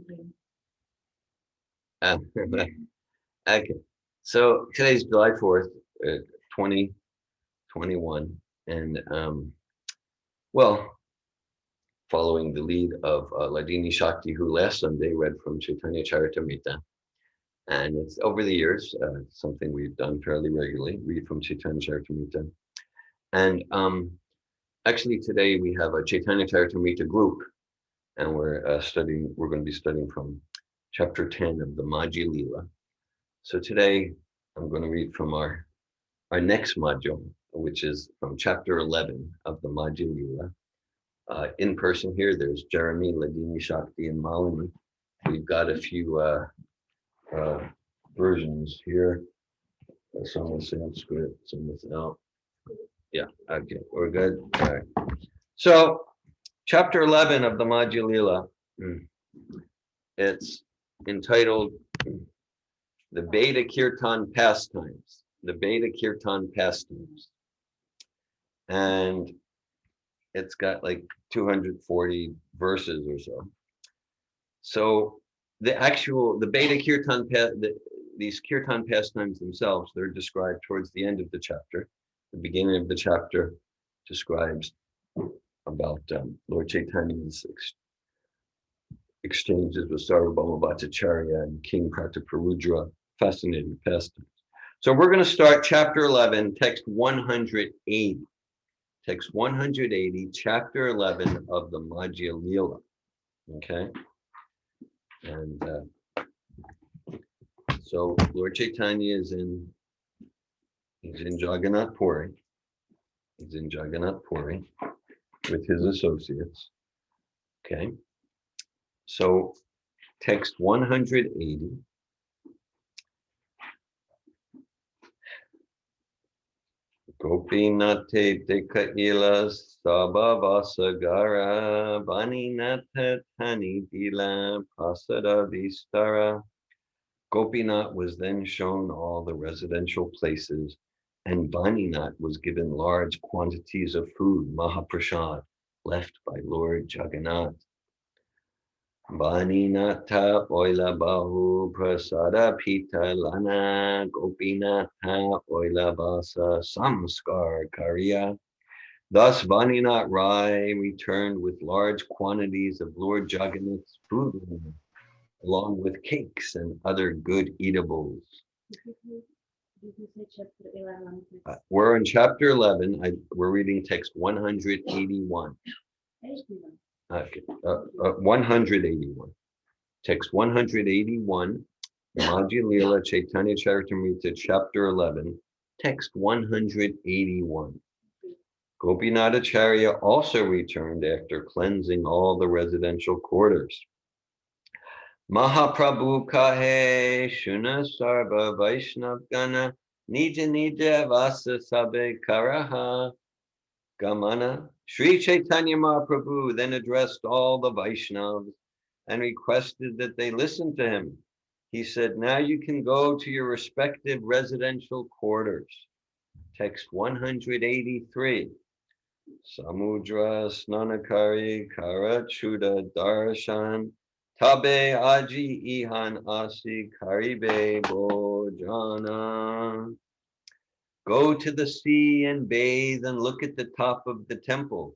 Okay. So today's July 4th, 2021. And well, following the lead of Ladini Shakti, who last Sunday read from Chaitanya Charitamrita. And it's over the years, something we've done fairly regularly, read from Chaitanya Charitamrita. And actually today we have a Chaitanya Charitamrita group, and we're going to be studying from chapter 10 of the Madhya Lila. So today I'm going to read from our next module, which is from chapter 11 of the Madhya Lila. In person here, there's Jeremy, Ladini Shakti, and Malini. We've got a few versions here. Some with Sanskrit, some without. Yeah, okay, we're good. All right. So, chapter 11 of the Madhya Lila, it's entitled The Beda Kirtan Pastimes. The Beda Kirtan Pastimes. And it's got like 240 verses or so. So the Beda Kirtan, these Kirtan pastimes themselves, they're described towards the end of the chapter. The beginning of the chapter describes about Lord Chaitanya's exchanges with Sarvabhauma Bhattacharya and King Prataparudra. Fascinating pastimes. So we're going to start chapter 11, text 180. Text 180, chapter 11 of the Madhya Lila. Okay? And so Lord Chaitanya is in Jagannath Puri. He's in Jagannath Puri with his associates. Okay. So text 180. Gopinate Tekaila Sabhavasagara Vaninata Tani Dila Prasada Vistara. Gopinath was then shown all the residential places, and Vaninath was given large quantities of food, Mahaprasad, left by Lord Jagannath. Vaninatha Oila Bahu Prasada Pita Lana Gopinatha Oila Vasa Samskar Karya. Thus Vaninath Rai returned with large quantities of Lord Jagannath's food, along with cakes and other good eatables. We're in chapter 11. We're reading text 181. Okay, 181. Text 181, Madhya Lila Chaitanya Charitamrita, chapter 11, text 181. Gopinathacharya also returned after cleansing all the residential quarters. Mahaprabhu kahe shuna sarva Vaishnav gana nija nija vasa sabe karaha gamana. Sri Chaitanya Mahaprabhu then addressed all the Vaishnavas and requested that they listen to him. He said, now you can go to your respective residential quarters. Text 183. Samudra snanakari karachuda darshan tabe aji ihan asi karibe bojana. Go to the sea and bathe and look at the top of the temple.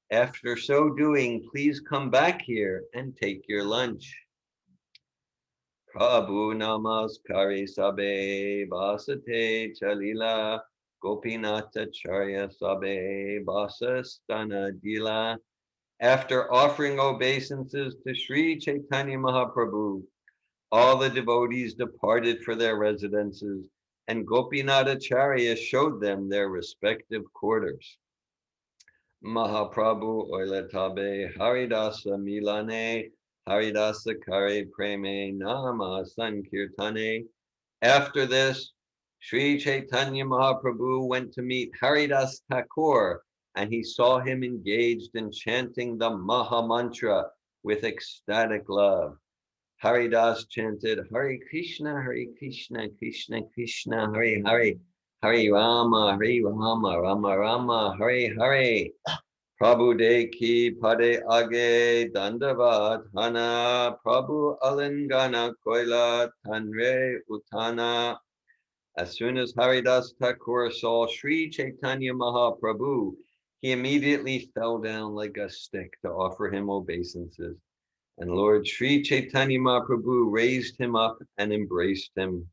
After so doing, please come back here and take your lunch. Prabhu namaskari sabe basate chalila Gopinathacharya sabe basastana dila. After offering obeisances to Sri Chaitanya Mahaprabhu, all the devotees departed for their residences, and Gopinathacharya showed them their respective quarters. Mahaprabhu oilatabe Haridasa milane Haridasa kare preme nama sankirtane. After this, Sri Chaitanya Mahaprabhu went to meet Haridas Thakur, and he saw him engaged in chanting the Maha Mantra with ecstatic love. Haridas chanted Hare Krishna, Krishna Krishna, Hare Hare, Hare Rama, Rama Rama, Hare Hare. Prabhu Deki Pade Age Dandavat Hana Prabhu Alingana Koila Tanre Utana. As soon as Haridas Thakur saw Sri Chaitanya Mahaprabhu, he immediately fell down like a stick to offer him obeisances. And Lord Sri Chaitanya Mahaprabhu raised him up and embraced him.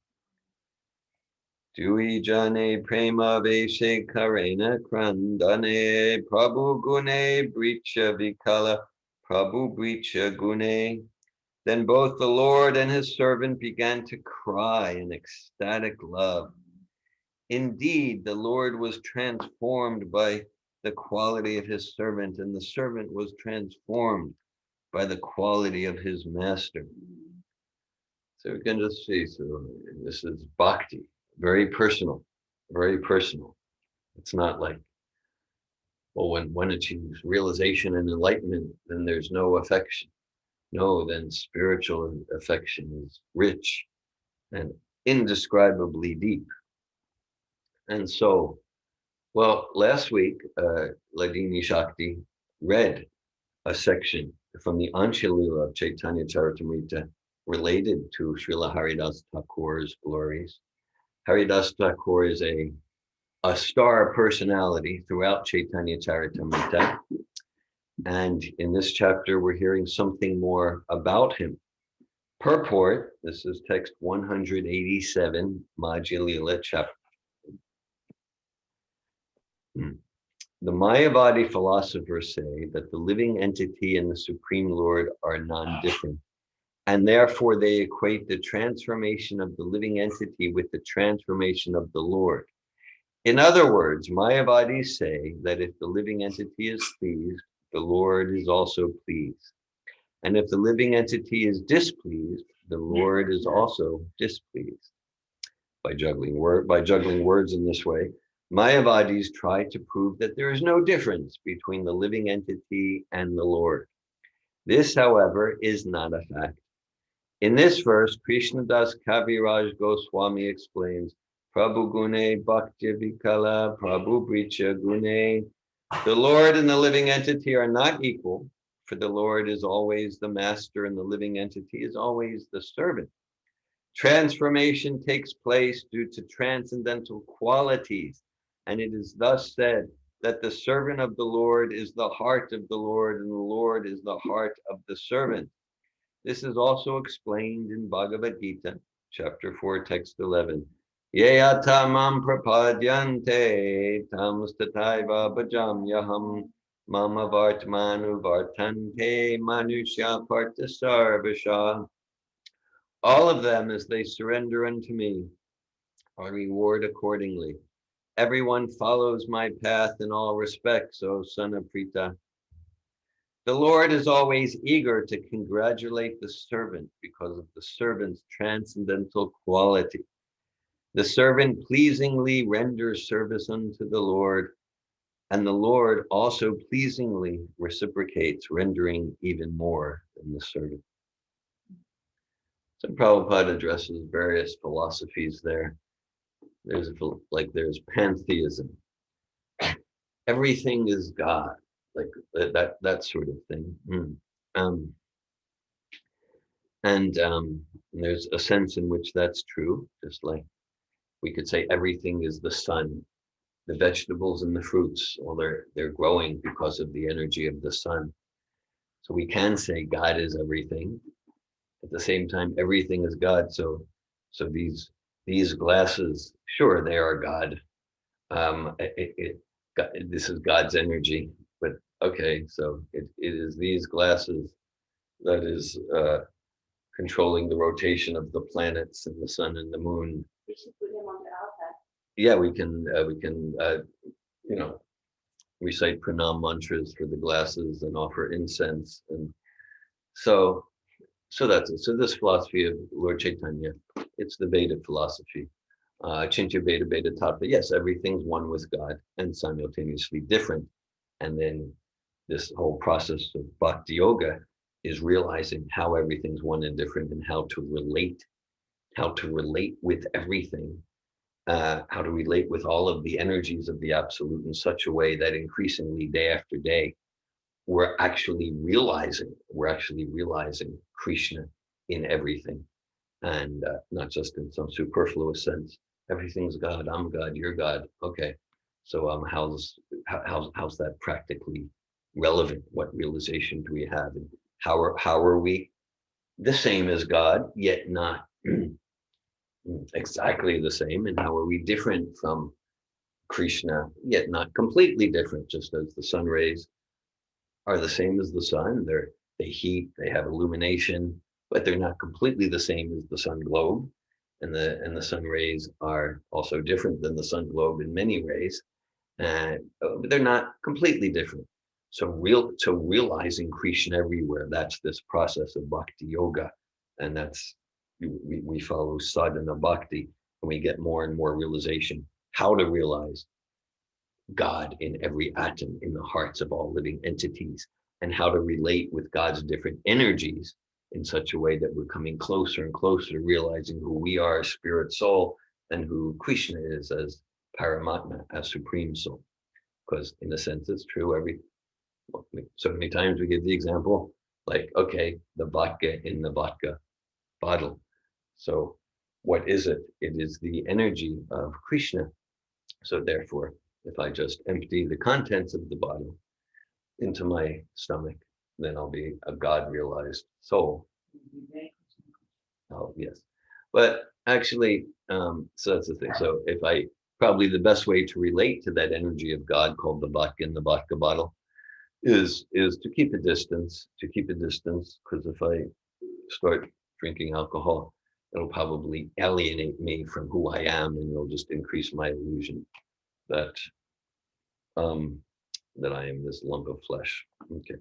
Dui jane prema veshe karena krandane Prabhu gune bricha vikala Prabhu bricha gune. Then both the Lord and his servant began to cry in ecstatic love. Indeed, the Lord was transformed by the quality of his servant, and the servant was transformed by the quality of his master. So we can just see, so this is bhakti, very personal, very personal. It's not like, well, when one achieves realization and enlightenment, then there's no affection. No, then spiritual affection is rich and indescribably deep. And so, well, last week, Ladini Shakti read a section from the Anshalila of Chaitanya Charitamrita related to Srila Haridas Thakur's glories. Haridas Thakur is a star personality throughout Chaitanya Charitamrita. And in this chapter, we're hearing something more about him. Purport, this is text 187, Madhya Lila chapter. The Mayavadi philosophers say that the living entity and the Supreme Lord are non-different, and therefore they equate the transformation of the living entity with the transformation of the Lord. In other words, Mayavadis say that if the living entity is pleased, the Lord is also pleased. And if the living entity is displeased, the Lord is also displeased. By juggling words in this way, Mayavadis try to prove that there is no difference between the living entity and the Lord. This, however, is not a fact. In this verse, Krishnadas Kaviraj Goswami explains, Prabhu Gune Bhakti Vikala, Prabhu Bricha Gune. The Lord and the living entity are not equal, for the Lord is always the master and the living entity is always the servant. Transformation takes place due to transcendental qualities, and it is thus said that the servant of the Lord is the heart of the Lord, and the Lord is the heart of the servant. This is also explained in Bhagavad Gita, chapter 4, text 11. Yeyata mam prapadyante tam stataiva bhajamyaham mama vartmanu vartante manusya partasarvasha. All of them, as they surrender unto me, I reward accordingly. Everyone follows my path in all respects, O son of Prita. The Lord is always eager to congratulate the servant because of the servant's transcendental quality. The servant pleasingly renders service unto the Lord, and the Lord also pleasingly reciprocates, rendering even more than the servant. So Prabhupada addresses various philosophies there. There's pantheism. Everything is God, like that sort of thing. And there's a sense in which that's true, just like we could say everything is the sun. The vegetables and the fruits, well, they're growing because of the energy of the sun. So we can say God is everything. At the same time, everything is God. So these glasses, sure, they are God. This is God's energy, but okay, so it is these glasses that is controlling the rotation of the planets and the sun and the moon. We should put him on the altar. Yeah, we can recite pranam mantras for the glasses and offer incense, and so that's it. So this philosophy of Lord Chaitanya, it's the Beda philosophy. Chintya Beda Beda Tattva. Yes, everything's one with God and simultaneously different. And then this whole process of bhakti yoga is realizing how everything's one and different and how to relate with everything how to relate with all of the energies of the absolute in such a way that increasingly day after day, we're actually realizing Krishna in everything, and not just in some superfluous sense. Everything's God. I'm God. You're God. Okay, so how's that practically relevant? What realization do we have, and how are we the same as God, yet not exactly the same? And how are we different from Krishna, yet not completely different? Just as the sun rays are the same as the sun, they heat, they have illumination, but they're not completely the same as the sun globe. And the sun rays are also different than the sun globe in many ways, and but they're not completely different. So realizing Krishna everywhere, that's this process of bhakti yoga, and that's we follow sadhana bhakti, and we get more and more realization how to realize God in every atom in the hearts of all living entities, and how to relate with God's different energies in such a way that we're coming closer and closer to realizing who we are as spirit soul, and who Krishna is as Paramatma, as supreme soul. Because in a sense, it's true. So many times we give the example, like, okay, the vodka in the vodka bottle. So what is it? It is the energy of Krishna. So therefore, if I just empty the contents of the bottle into my stomach, then I'll be a God realized soul. Oh, yes. But actually, so that's the thing. So if I probably the best way to relate to that energy of God called the vodka in the vodka bottle is to keep a distance, because if I start drinking alcohol, it'll probably alienate me from who I am, and it'll just increase my illusion that um, that I am this lump of flesh. Okay.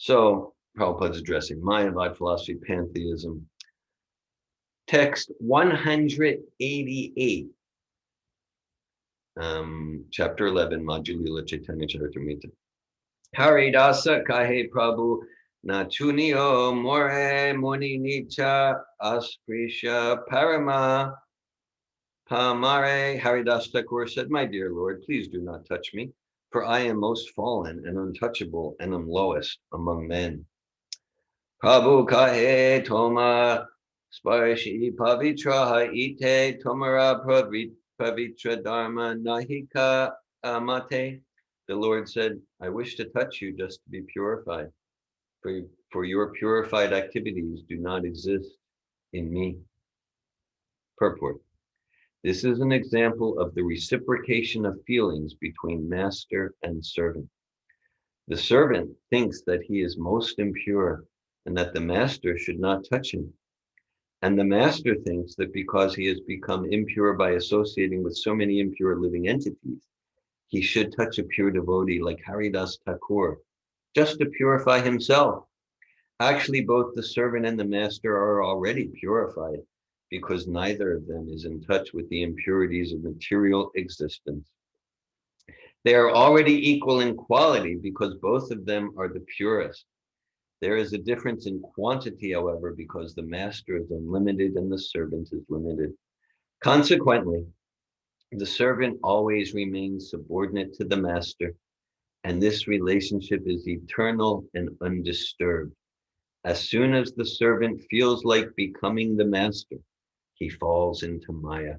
So Prabhupada's addressing Mayavad philosophy, pantheism. Text 188, chapter 11, Madhya Lila Chaitanya Charitamrita. Haridasa kahe Prabhu Nachunio more moni nicha asprisha parama pamare. Haridas Thakur said, "My dear Lord, please do not touch me, for I am most fallen and untouchable, and am lowest among men." Prabhu kahe toma sparshi pavitra ite tomara pavitra dharma nahika mate. The Lord said, "I wish to touch you just to be purified, for your purified activities do not exist in me." Purport. This is an example of the reciprocation of feelings between master and servant. The servant thinks that he is most impure and that the master should not touch him. And the master thinks that because he has become impure by associating with so many impure living entities, he should touch a pure devotee like Haridas Thakur, just to purify himself. Actually, both the servant and the master are already purified, because neither of them is in touch with the impurities of material existence. They are already equal in quality because both of them are the purest. There is a difference in quantity, however, because the master is unlimited and the servant is limited. Consequently, the servant always remains subordinate to the master, and this relationship is eternal and undisturbed. As soon as the servant feels like becoming the master, he falls into Maya.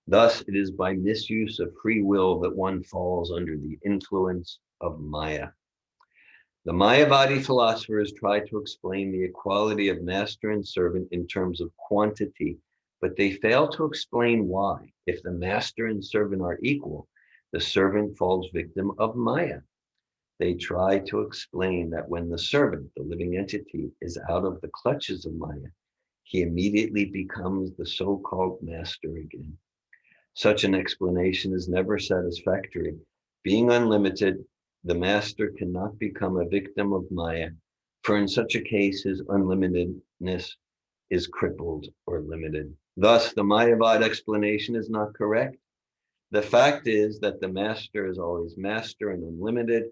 Thus, it is by misuse of free will that one falls under the influence of Maya. The Mayavadi philosophers try to explain the equality of master and servant in terms of quantity, but they fail to explain why, if the master and servant are equal, the servant falls victim of Maya. They try to explain that when the servant, the living entity, is out of the clutches of Maya, he immediately becomes the so-called master again. Such an explanation is never satisfactory. Being unlimited, the master cannot become a victim of Maya, for in such a case, his unlimitedness is crippled or limited. Thus, the Mayavad explanation is not correct. The fact is that the master is always master and unlimited,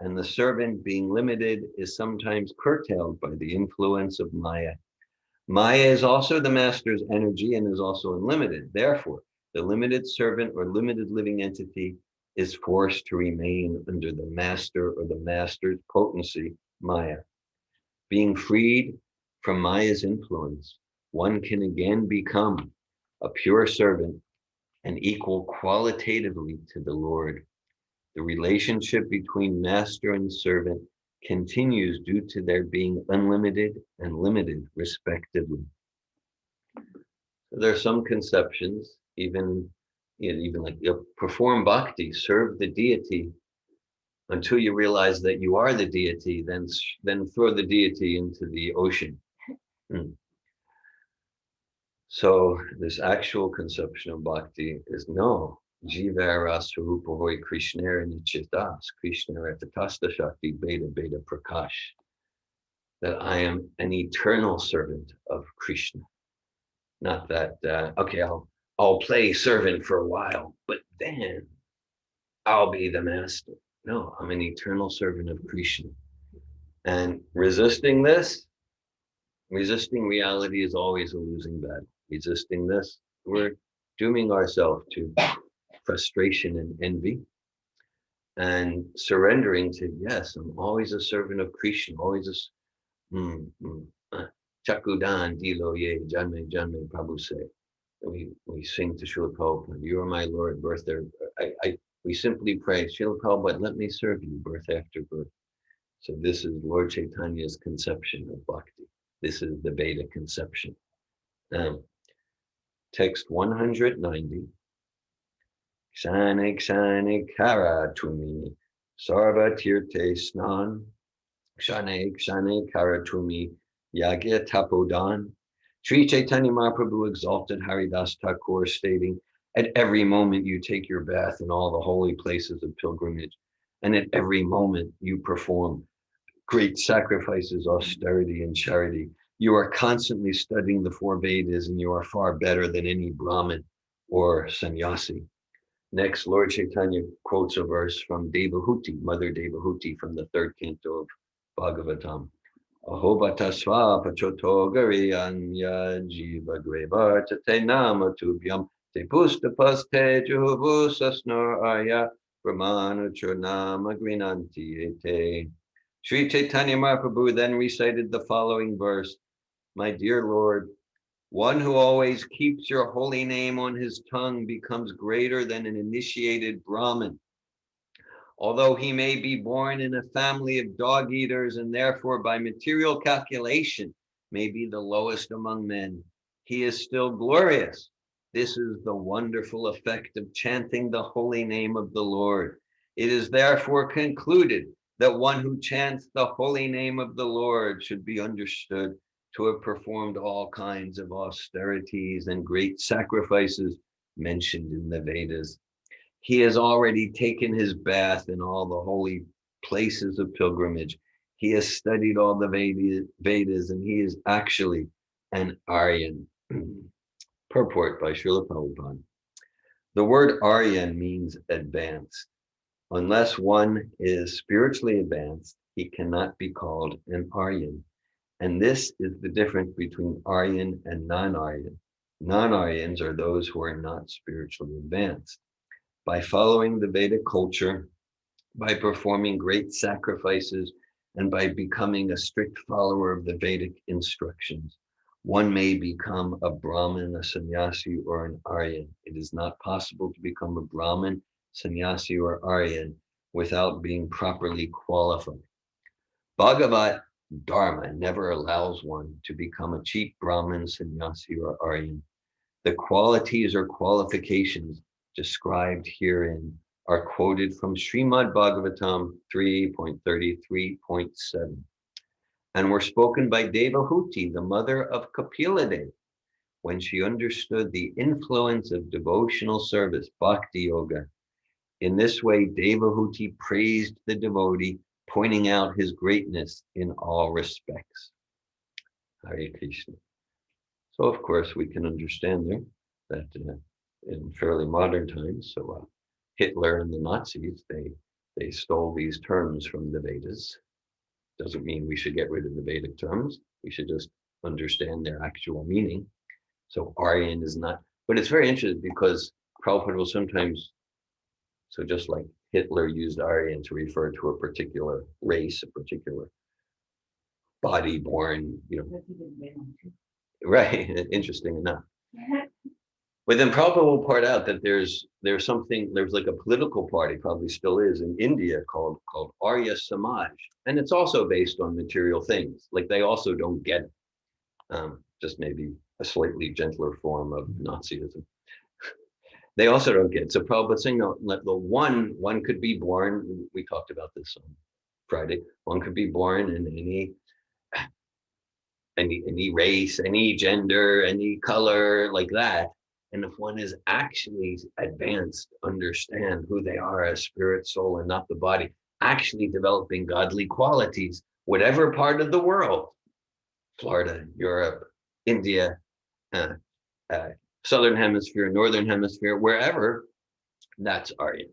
and the servant, being limited, is sometimes curtailed by the influence of Maya. Maya is also the master's energy and is also unlimited. Therefore, the limited servant or limited living entity is forced to remain under the master or the master's potency, Maya. Being freed from Maya's influence, one can again become a pure servant and equal qualitatively to the Lord. The relationship between master and servant continues due to their being unlimited and limited, respectively. There are some conceptions, even like perform bhakti, serve the deity until you realize that you are the deity, then throw the deity into the ocean. Hmm. So this actual conception of bhakti is no. Jivara Swarupa Krishna Nichitas, Krishna Ratatasta Shakti Beda Beda Prakash. That I am an eternal servant of Krishna. Not that okay, I'll play servant for a while, but then I'll be the master. No, I'm an eternal servant of Krishna. And resisting reality is always a losing battle. Resisting this, we're dooming ourselves to frustration and envy. And surrendering to, yes, I'm always a servant of Krishna, always Chakudan Dilo Ye Janme Janme Prabhu say. We sing to Srila Prabhupada, you are my Lord, birth there. We simply pray, Srila Prabhupada, let me serve you birth after birth. So this is Lord Chaitanya's conception of bhakti. This is the Beda conception. Text 190. Kshane kshane kara tumi sarva tirte snan. Kshane kshane kara tumi yagya tapodan. Sri Chaitanya Mahaprabhu exalted Haridas Thakur, stating, at every moment you take your bath in all the holy places of pilgrimage, and at every moment you perform great sacrifices, austerity, and charity. You are constantly studying the four Vedas, and you are far better than any Brahmin or sannyasi. Next, Lord Chaitanya quotes a verse from Devahuti, Mother Devahuti, from the third canto of Bhagavatam. Ahobatasva pachotogari anya jiva grevar tate nama tubhyam te pustapas te juhuvusasnor arya brahmana churnama grinanti ete. Sri Chaitanya Mahaprabhu then recited the following verse. My dear Lord, one who always keeps your holy name on his tongue becomes greater than an initiated Brahmin. Although he may be born in a family of dog eaters and therefore by material calculation may be the lowest among men, he is still glorious. This is the wonderful effect of chanting the holy name of the Lord. It is therefore concluded that one who chants the holy name of the Lord should be understood to have performed all kinds of austerities and great sacrifices mentioned in the Vedas. He has already taken his bath in all the holy places of pilgrimage. He has studied all the Vedas, and he is actually an Aryan. Purport by Srila Prabhupada. The word Aryan means advanced. Unless one is spiritually advanced, he cannot be called an Aryan. And this is the difference between Aryan and non-Aryan. Non-Aryans are those who are not spiritually advanced. By following the Vedic culture, by performing great sacrifices, and by becoming a strict follower of the Vedic instructions, one may become a Brahmin, a sannyasi, or an Aryan. It is not possible to become a Brahmin, sannyasi, or Aryan without being properly qualified. Bhagavat Dharma never allows one to become a cheap Brahmin, sannyasi, or Aryan. The qualities or qualifications described herein are quoted from Srimad Bhagavatam 3.33.7 and were spoken by Devahuti, the mother of Kapila, when she understood the influence of devotional service, bhakti yoga. In this way, Devahuti praised the devotee, pointing out his greatness in all respects. Hare Krishna. So, of course, we can understand there that in fairly modern times, so Hitler and the Nazis, they stole these terms from the Vedas. Doesn't mean we should get rid of the Vedic terms. We should just understand their actual meaning. So Aryan is not, but it's very interesting because Prabhupada will sometimes, so just like Hitler used Aryan to refer to a particular race, a particular body born, right, interesting enough. But then Prabhupada will point out that there's like a political party, probably still is in India, called Arya Samaj. And it's also based on material things. Like they also don't get it. Just maybe a slightly gentler form of Nazism. They also don't get it. So Prabhupada's saying, no, the one could be born, we talked about this on Friday, one could be born in any race, any gender, any color, like that. And if one is actually advanced, understand who they are as spirit, soul, and not the body, actually developing godly qualities, whatever part of the world, Florida, Europe, India, uh, Southern Hemisphere, Northern Hemisphere, wherever, that's Aryan.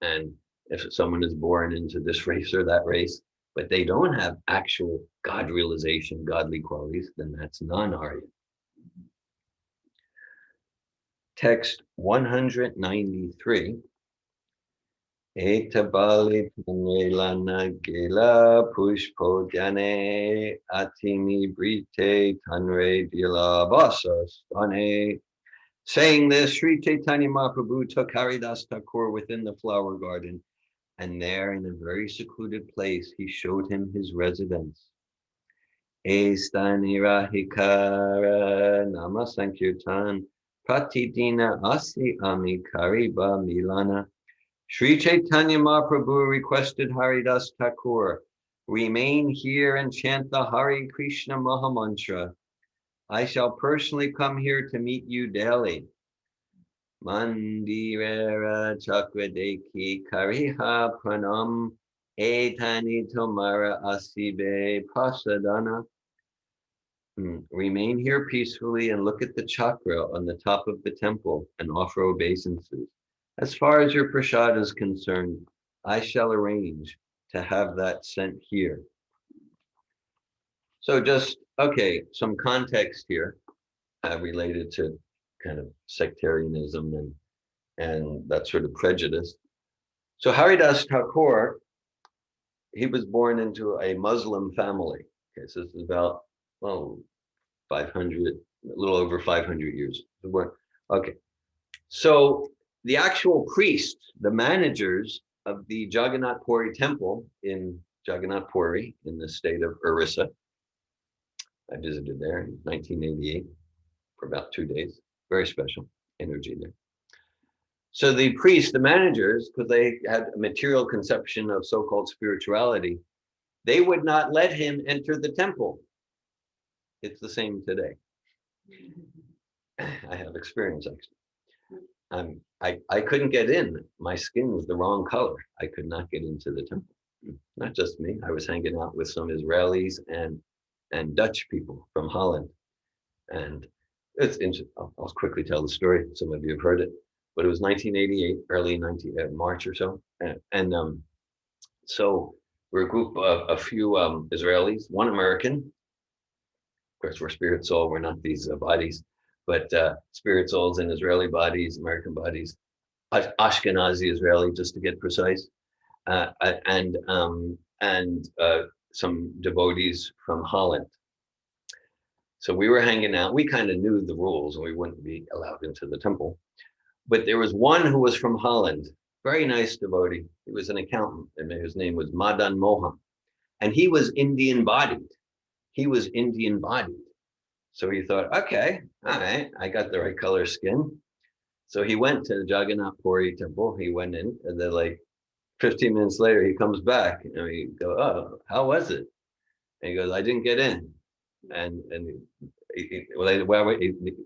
And if someone is born into this race or that race, but they don't have actual God realization, godly qualities, then that's non-Aryan. Text 193. Etabali Tanrelana Gela Pushpo Dane Atini Brite Tanre Dila Basas Dane. Saying this, Sri Chaitanya Mahaprabhu took Haridas Thakur within the flower garden, and there in a very secluded place he showed him his residence. Estanira Hikara Nama Sankirtan Pratidina Asi Ami Kariba Milana. Sri Chaitanya Mahaprabhu requested Haridas Thakur, remain here and chant the Hare Krishna Mahamantra. I shall personally come here to meet you daily. Mandirera Chakradeki Kariha Pranam Etani Tomara Asibe Prasadana. Remain here peacefully and look at the chakra on the top of the temple and offer obeisances. As far as your prasad is concerned, I shall arrange to have that sent here. So just, okay, some context here related to kind of sectarianism and that sort of prejudice. So Haridas Thakur, he was born into a Muslim family. Okay, so this is about, 500, a little over 500 years. Okay, so the actual priests, the managers of the Jagannath Puri temple in Jagannath Puri in the state of Orissa, I visited there in 1988 for about 2 days. Very special energy there. So the priests, the managers, because they had a material conception of so-called spirituality, they would not let him enter the temple. It's the same today. I have experience actually. I couldn't get in. My skin was the wrong color. I could not get into the temple. Not just me. I was hanging out with some Israelis and Dutch people from Holland. And it's interesting. I'll quickly tell the story. Some of you have heard it, but it was 1988, early March or so. So we're a group of a few Israelis, one American. Of course, we're spirit soul. We're not these bodies, but spirit souls in Israeli bodies, American bodies, Ashkenazi Israeli, just to get precise, and some devotees from Holland. So we were hanging out. We kind of knew the rules, and we wouldn't be allowed into the temple. But there was one who was from Holland, very nice devotee. He was an accountant, and his name was Madan Mohan, and he was Indian bodied. So he thought, okay, all right, I got the right color skin. So he went to the Jagannath Puri temple. He went in, and then like 15 minutes later, he comes back, and we go, oh, how was it? And he goes, I didn't get in. And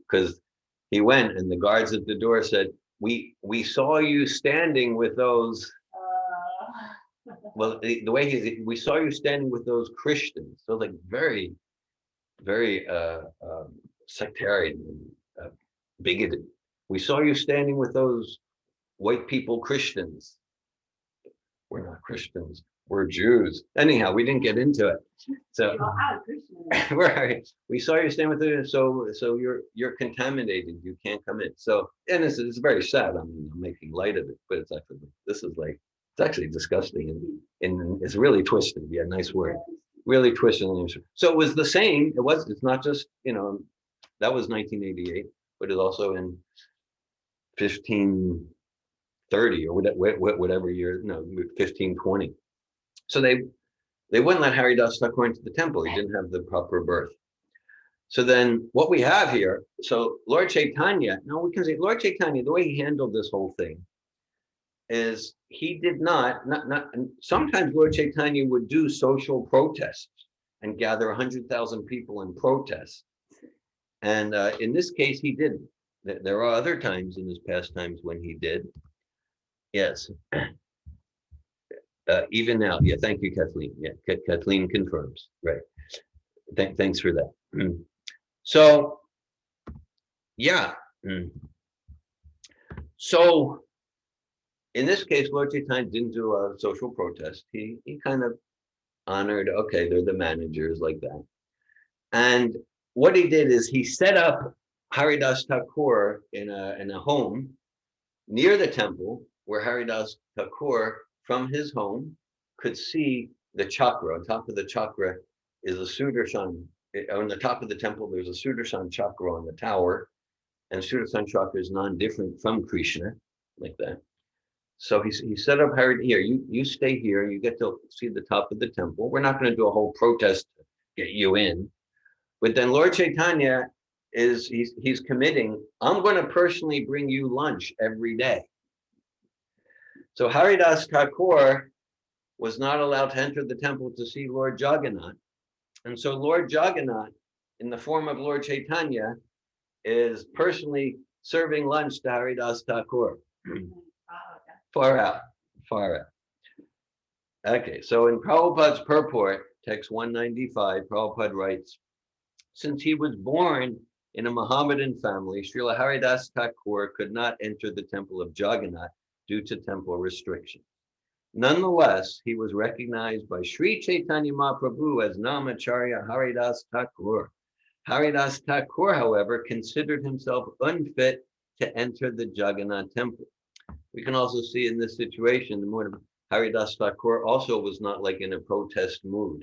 because he went, and the guards at the door said, we saw you standing with those. Well, the way we saw you standing with those Christians. So like very, very sectarian, bigoted. We saw you standing with those white people Christians. We're not Christians. We're Jews. Anyhow, we didn't get into it. So Right. We saw you staying with the so you're contaminated. You can't come in. So and it's very sad. I mean, I'm making light of it, but it's actually this is like it's actually disgusting and it's really twisted. Yeah, nice word. Really twisted. So it was the same. It's not just, that was 1988, but it's also in 1530 or whatever year, no, 1520. So they wouldn't let Hari Das Thakur into the temple. He didn't have the proper birth. So then what we have here, so Lord Chaitanya, now we can say Lord Chaitanya, the way he handled this whole thing is he did not, sometimes Lord Chaitanya would do social protests and gather 100,000 people in protest. And in this case, he didn't. There are other times in his pastimes when he did. Yes. Even now. Yeah, thank you, Kathleen. Yeah, Kathleen confirms. Right. Thanks for that. So, yeah. So, in this case, Lord Chaitanya didn't do a social protest. He kind of honored, okay, they're the managers like that. And what he did is he set up Haridas Thakur in a home near the temple where Haridas Thakur from his home could see the chakra. On top of the chakra is a Sudarshan. On the top of the temple, there's a Sudarshan chakra on the tower. And Sudarshan chakra is non-different from Krishna, like that. So he set up Hari, here, you stay here, you get to see the top of the temple. We're not going to do a whole protest to get you in. But then Lord Chaitanya he's committing, I'm going to personally bring you lunch every day. So Haridas Thakur was not allowed to enter the temple to see Lord Jagannath. And so Lord Jagannath, in the form of Lord Chaitanya, is personally serving lunch to Haridas Thakur. Far out. Okay, so in Prabhupada's purport, text 195, Prabhupada writes, since he was born in a Mohammedan family, Srila Haridas Thakur could not enter the temple of Jagannath due to temple restrictions. Nonetheless, he was recognized by Sri Chaitanya Mahaprabhu as Namacharya Haridas Thakur. Haridas Thakur, however, considered himself unfit to enter the Jagannath temple. We can also see in this situation, the mood of Haridas Thakur also was not like in a protest mood.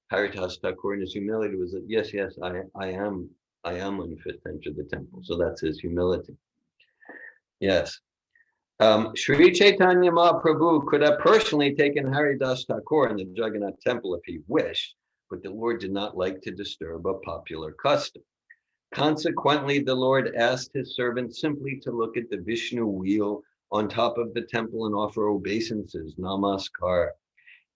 Haridas Thakur in his humility was that, yes, I am unfit to enter the temple. So that's his humility. Yes. Sri Chaitanya Mahaprabhu could have personally taken Haridas Thakur in the Jagannath temple if he wished, but the Lord did not like to disturb a popular custom. Consequently, the Lord asked his servant simply to look at the Vishnu wheel on top of the temple and offer obeisances, namaskar.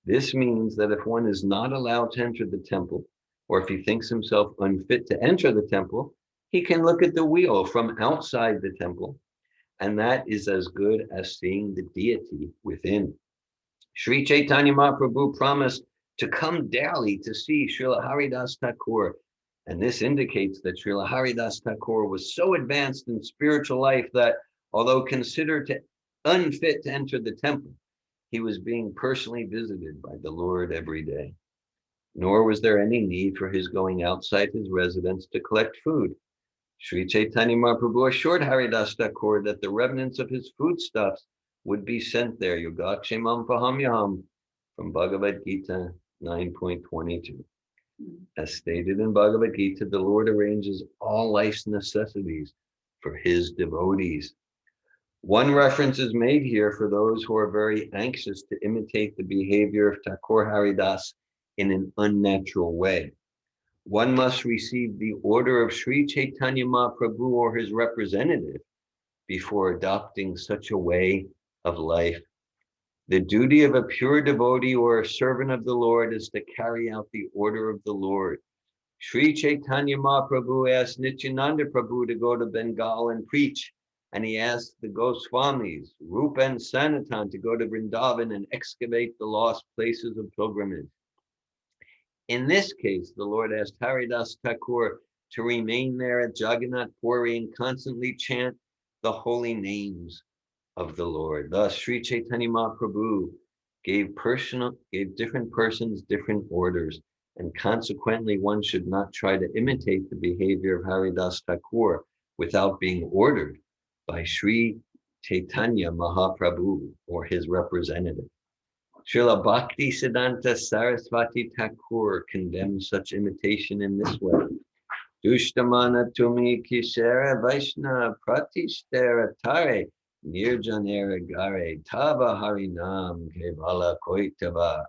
This means that if one is not allowed to enter the temple, or if he thinks himself unfit to enter the temple, he can look at the wheel from outside the temple, and that is as good as seeing the deity within. Sri Chaitanya Mahaprabhu promised to come daily to see Srila Haridas Thakur, and this indicates that Srila Haridas Thakur was so advanced in spiritual life that, although considered unfit to enter the temple, he was being personally visited by the Lord every day. Nor was there any need for his going outside his residence to collect food. Sri Chaitanya Mahaprabhu assured Haridas Thakur that the remnants of his foodstuffs would be sent there. Yogakshemam Pahamyaham from Bhagavad Gita 9.22. As stated in Bhagavad Gita, the Lord arranges all life's necessities for his devotees. One reference is made here for those who are very anxious to imitate the behavior of Thakur Haridas in an unnatural way. One must receive the order of Sri Chaitanya Mahaprabhu or his representative before adopting such a way of life. The duty of a pure devotee or a servant of the Lord is to carry out the order of the Lord. Sri Chaitanya Mahaprabhu asked Nityananda Prabhu to go to Bengal and preach, and he asked the Goswamis, Rupa and Sanatan, to go to Vrindavan and excavate the lost places of pilgrimage. In this case, the Lord asked Haridas Thakur to remain there at Jagannath Puri and constantly chant the holy names of the Lord. Thus, Sri Chaitanya Mahaprabhu gave different persons different orders, and consequently one should not try to imitate the behavior of Haridas Thakur without being ordered by Sri Chaitanya Mahaprabhu or his representative. Srila Bhakti Siddhanta Saraswati Thakur condemns such imitation in this way. Dushtamana tumi kishera Vaishna pratishtera tare nirjanera gare tava harinam kevala koitava.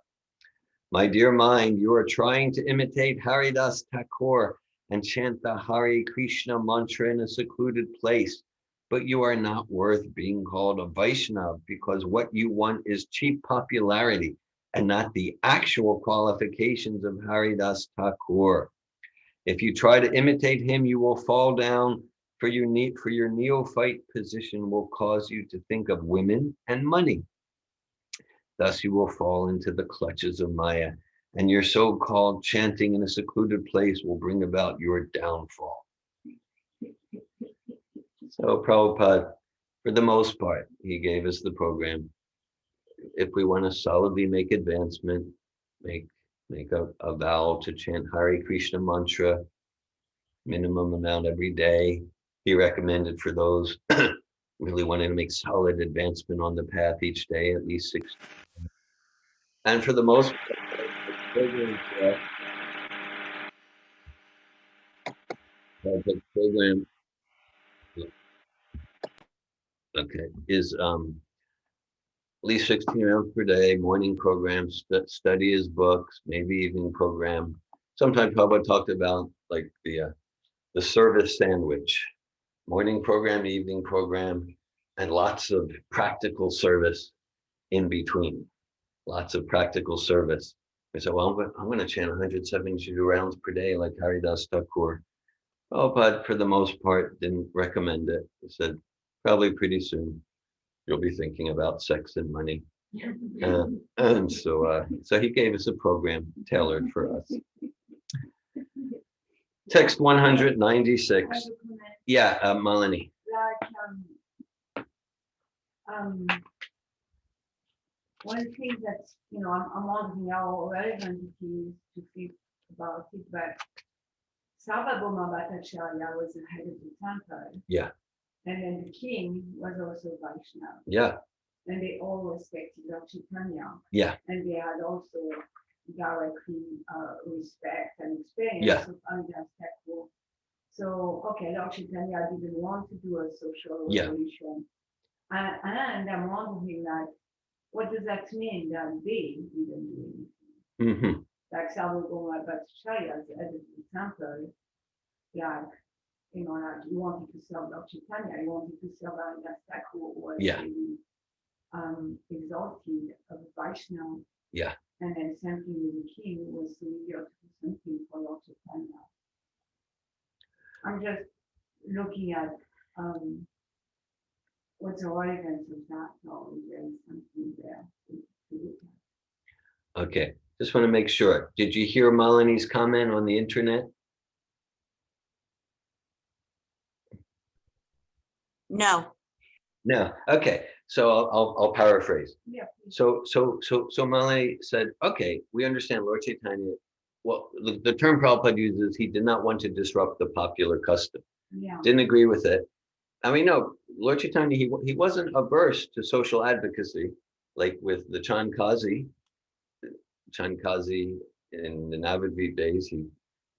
My dear mind, you are trying to imitate Haridas Thakur and chant the Hare Krishna mantra in a secluded place, but you are not worth being called a Vaishnava because what you want is cheap popularity and not the actual qualifications of Haridas Thakur. If you try to imitate him, you will fall down, for your neophyte position will cause you to think of women and money. Thus you will fall into the clutches of Maya, and your so-called chanting in a secluded place will bring about your downfall. So Prabhupada, for the most part, he gave us the program. If we want to solidly make advancement, make a vow to chant Hare Krishna mantra, minimum amount every day. He recommended for those really wanting to make solid advancement on the path each day, at least 6. And for the most part, the program is at least 16 rounds per day, morning programs, study his books, maybe evening program. Sometimes Prabhupada talked about like the service sandwich, morning program, evening program, and lots of practical service in between. Lots of practical service. I said, well, I'm going to chant 172 rounds per day like Haridas Thakur. Oh, but for the most part, didn't recommend it. He said, probably pretty soon you'll be thinking about sex and money. And so he gave us a program tailored for us. Text 196. Yeah, Malini. Like, one thing that's, I'm wondering how relevant it is to think about it, but Sarvabhauma Bhattacharya was the head of the temple. Yeah. And then the king was also Vaishnava. Yeah. And they all respected Lord Chaitanya. Yeah. And they had also directly respect and experience Yeah. of Haridas Thakur. So, okay, Lord Chaitanya didn't want to do a social revolution. And I'm wondering, like, what does that mean that they didn't do anything? Mm-hmm. Like Sarvabhauma Bhattacharya, the head of the temple, like, like he wanted to serve Lord Chaitanya, he wanted to serve Haridas Thakur, was really exalted of Vaishnava. Yeah. And then same thing with the king was so eager to do something for Lord Chaitanya. I'm just looking at what's the relevance of that, or is there something there to look at? Okay, just want to make sure. Did you hear Malini's comment on the internet? No. No. Okay, so I'll paraphrase. Yeah. So Malini said, okay, we understand Lord Chaitanya. Well, the term Prabhupada uses, he did not want to disrupt the popular custom. Yeah. Didn't agree with it. I mean, no, Lord Chaitanya, he wasn't averse to social advocacy, like with the Chand Kazi in the Navadvip days.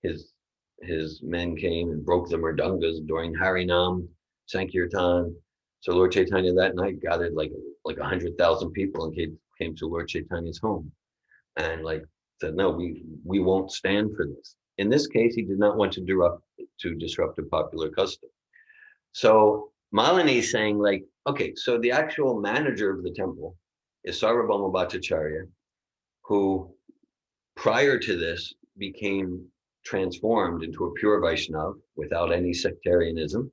His men came and broke the mridungas during Harinam, Sankirtan. So Lord Chaitanya that night gathered like 100,000 people and came to Lord Chaitanya's home, and said, no, we won't stand for this. In this case, he did not want to disrupt a popular custom. So Malini is saying, okay, so the actual manager of the temple is Sarvabhauma Bhattacharya, who prior to this became transformed into a pure Vaishnava without any sectarianism.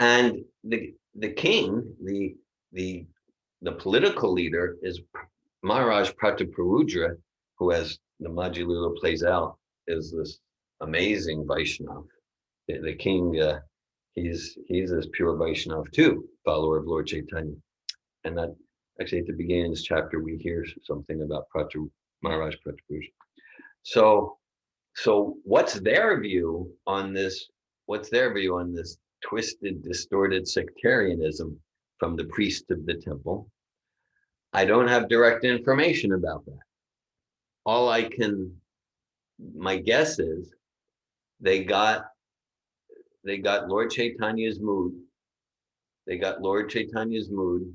And the king, the political leader, is Maharaj Prataparudra, who, as the Madhya Lila plays out, is this amazing Vaishnava. The king, he's this pure Vaishnava too, follower of Lord Chaitanya. And that actually at the beginning of this chapter, we hear something about Maharaj Prataparudra. So so what's their view on this? What's their view on this twisted, distorted sectarianism from the priests of the temple? I don't have direct information about that. All I can, my guess is they got Lord Chaitanya's mood. They got Lord Chaitanya's mood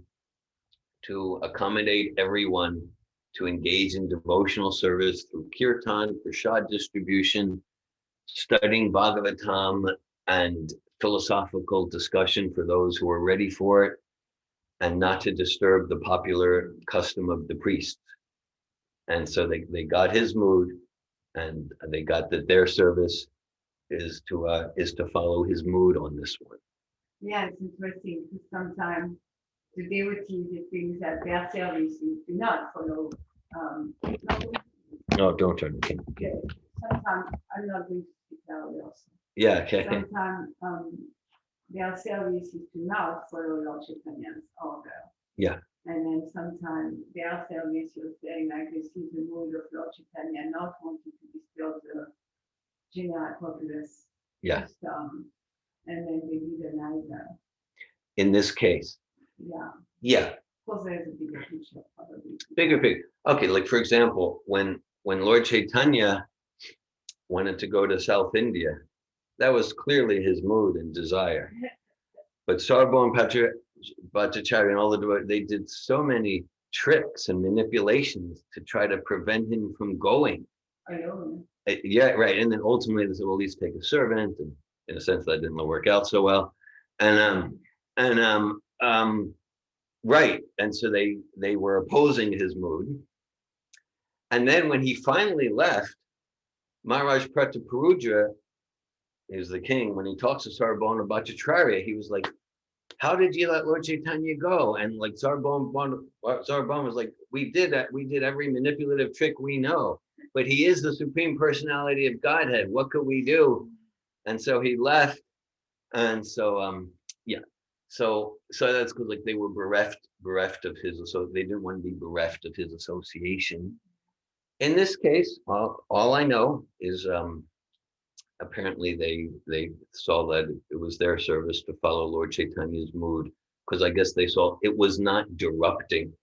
to accommodate everyone to engage in devotional service through kirtan, prasad distribution, studying Bhagavatam, and philosophical discussion for those who are ready for it, and not to disturb the popular custom of the priests. And so they got his mood, and they got that their service is to follow his mood on this one. Yeah, it's interesting because sometimes the devotees, it thinks that their services do not follow. No, don't turn the camera. Okay. Sometimes I'm not going to speak loudly also. Yeah, okay. Sometimes their services do not follow Lord Chaitanya's order. Yeah. And then sometimes their service is saying like this is the mood of Lord Chaitanya, not wanting to disturb the general populace. Yeah. Just, and then they didn't either. In this case. Yeah. Yeah. Of course, there's a bigger picture, probably. Bigger picture. Okay, like for example, when Lord Chaitanya wanted to go to South India, that was clearly his mood and desire. But Sarbo and Bhattacharya and all they did so many tricks and manipulations to try to prevent him from going. I know. Yeah, right. And then ultimately they said, well, at least take a servant. And in a sense, that didn't work out so well. Right. And so they were opposing his mood. And then when he finally left, Maharaj Prataparudra, he was the king, when he talks to Sarvabhauma Bhattacharya, he was like, how did you let Lord Chaitanya go? And like Sarvabhauma was like, we did every manipulative trick we know, but he is the Supreme Personality of Godhead. What could we do? And so he left. And so yeah. So that's good. Like they were bereft of his, so they didn't want to be bereft of his association. In this case, all I know is apparently they saw that it was their service to follow Lord Chaitanya's mood, because I guess they saw it was not disrupting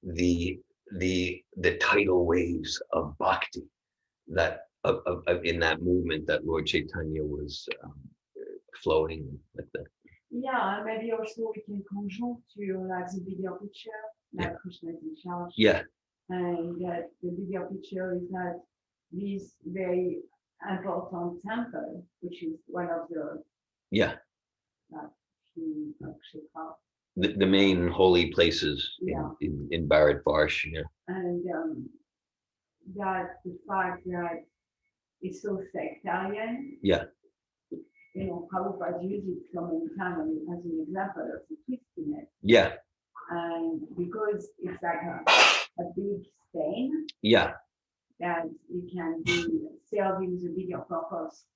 the tidal waves of bhakti that of in that movement that Lord Chaitanya was flowing like that. Yeah, maybe also we can conjunct to like the bigger picture, like Yeah. Krishna is in charge. Yeah. And that the bigger picture is that this very important temple, which is one of the Yeah. The main holy places in Bharat Varsh. Yeah. And that the fact that it's so sectarian. Yeah. You know, Prabhupada used it so many times as an example of the twistiness. Yeah. And because it's like a big stain. Yeah. That it can be serving the bigger purpose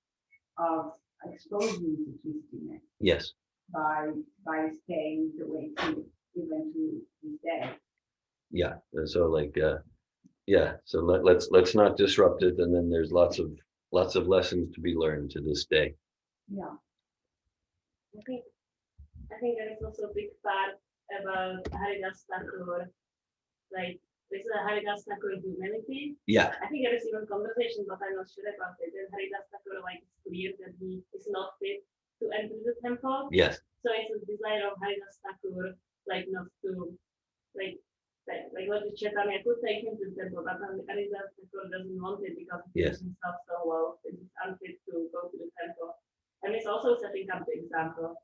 of exposing the twistiness. Yes. By staying the way it is, even to this day. Yeah. So like yeah. So let's not disrupt it, and then there's lots of lessons to be learned to this day. Yeah. I think there is also a big part about Haridas Thakur, like this is Haridas Thakur humanity. Yeah. I think there is even conversation, but I'm not sure about it. That Haridas Thakur, like, it's clear that he is not fit to enter the temple. Yes. So it's a desire of Haridas Thakur, like not to, like Lord Chaitanya could take him to the temple, but Haridas Thakur doesn't want it because he feels himself so low that he's unfit to go to the temple. And it's also setting up the example.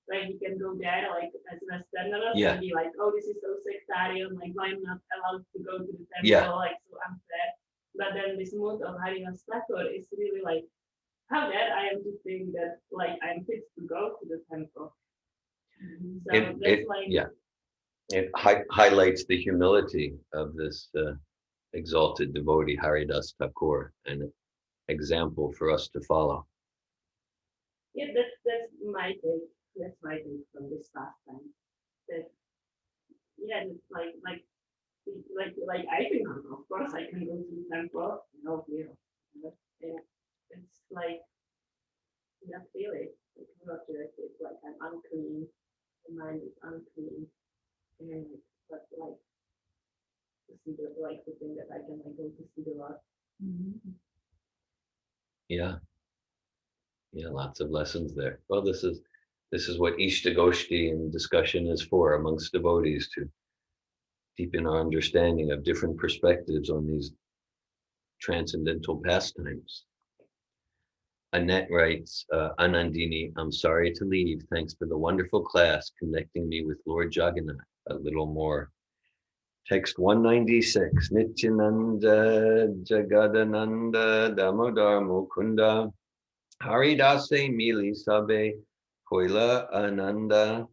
Like he can go there like as a Westerner and be like, oh, this is so sectarian, like why I'm not allowed to go to the temple, like so unfair. But then this mood of Haridas Thakur is really like, how dare I am to think that like I'm fit to go to the temple. So it highlights the humility of this exalted devotee Haridas Thakur, an example for us to follow. Yeah, that's my take. That's my take from this pastime. That it's like like I can go, of course I can go to the temple, no fear. But it's like not really like not directed, like I'm unclean, the mind is unclean, and but like to see the like the thing that I can like go to see the Lord. Yeah, yeah, lots of lessons there. Well, this is what Ishtagoshti and discussion is for amongst devotees, to deepen our understanding of different perspectives on these transcendental pastimes. Annette writes, Anandini, I'm sorry to leave. Thanks for the wonderful class connecting me with Lord Jagannath a little more. Text 196, Nityananda Jagadananda Damodar Mukunda Haridase Mili Sabe Koila Ananda.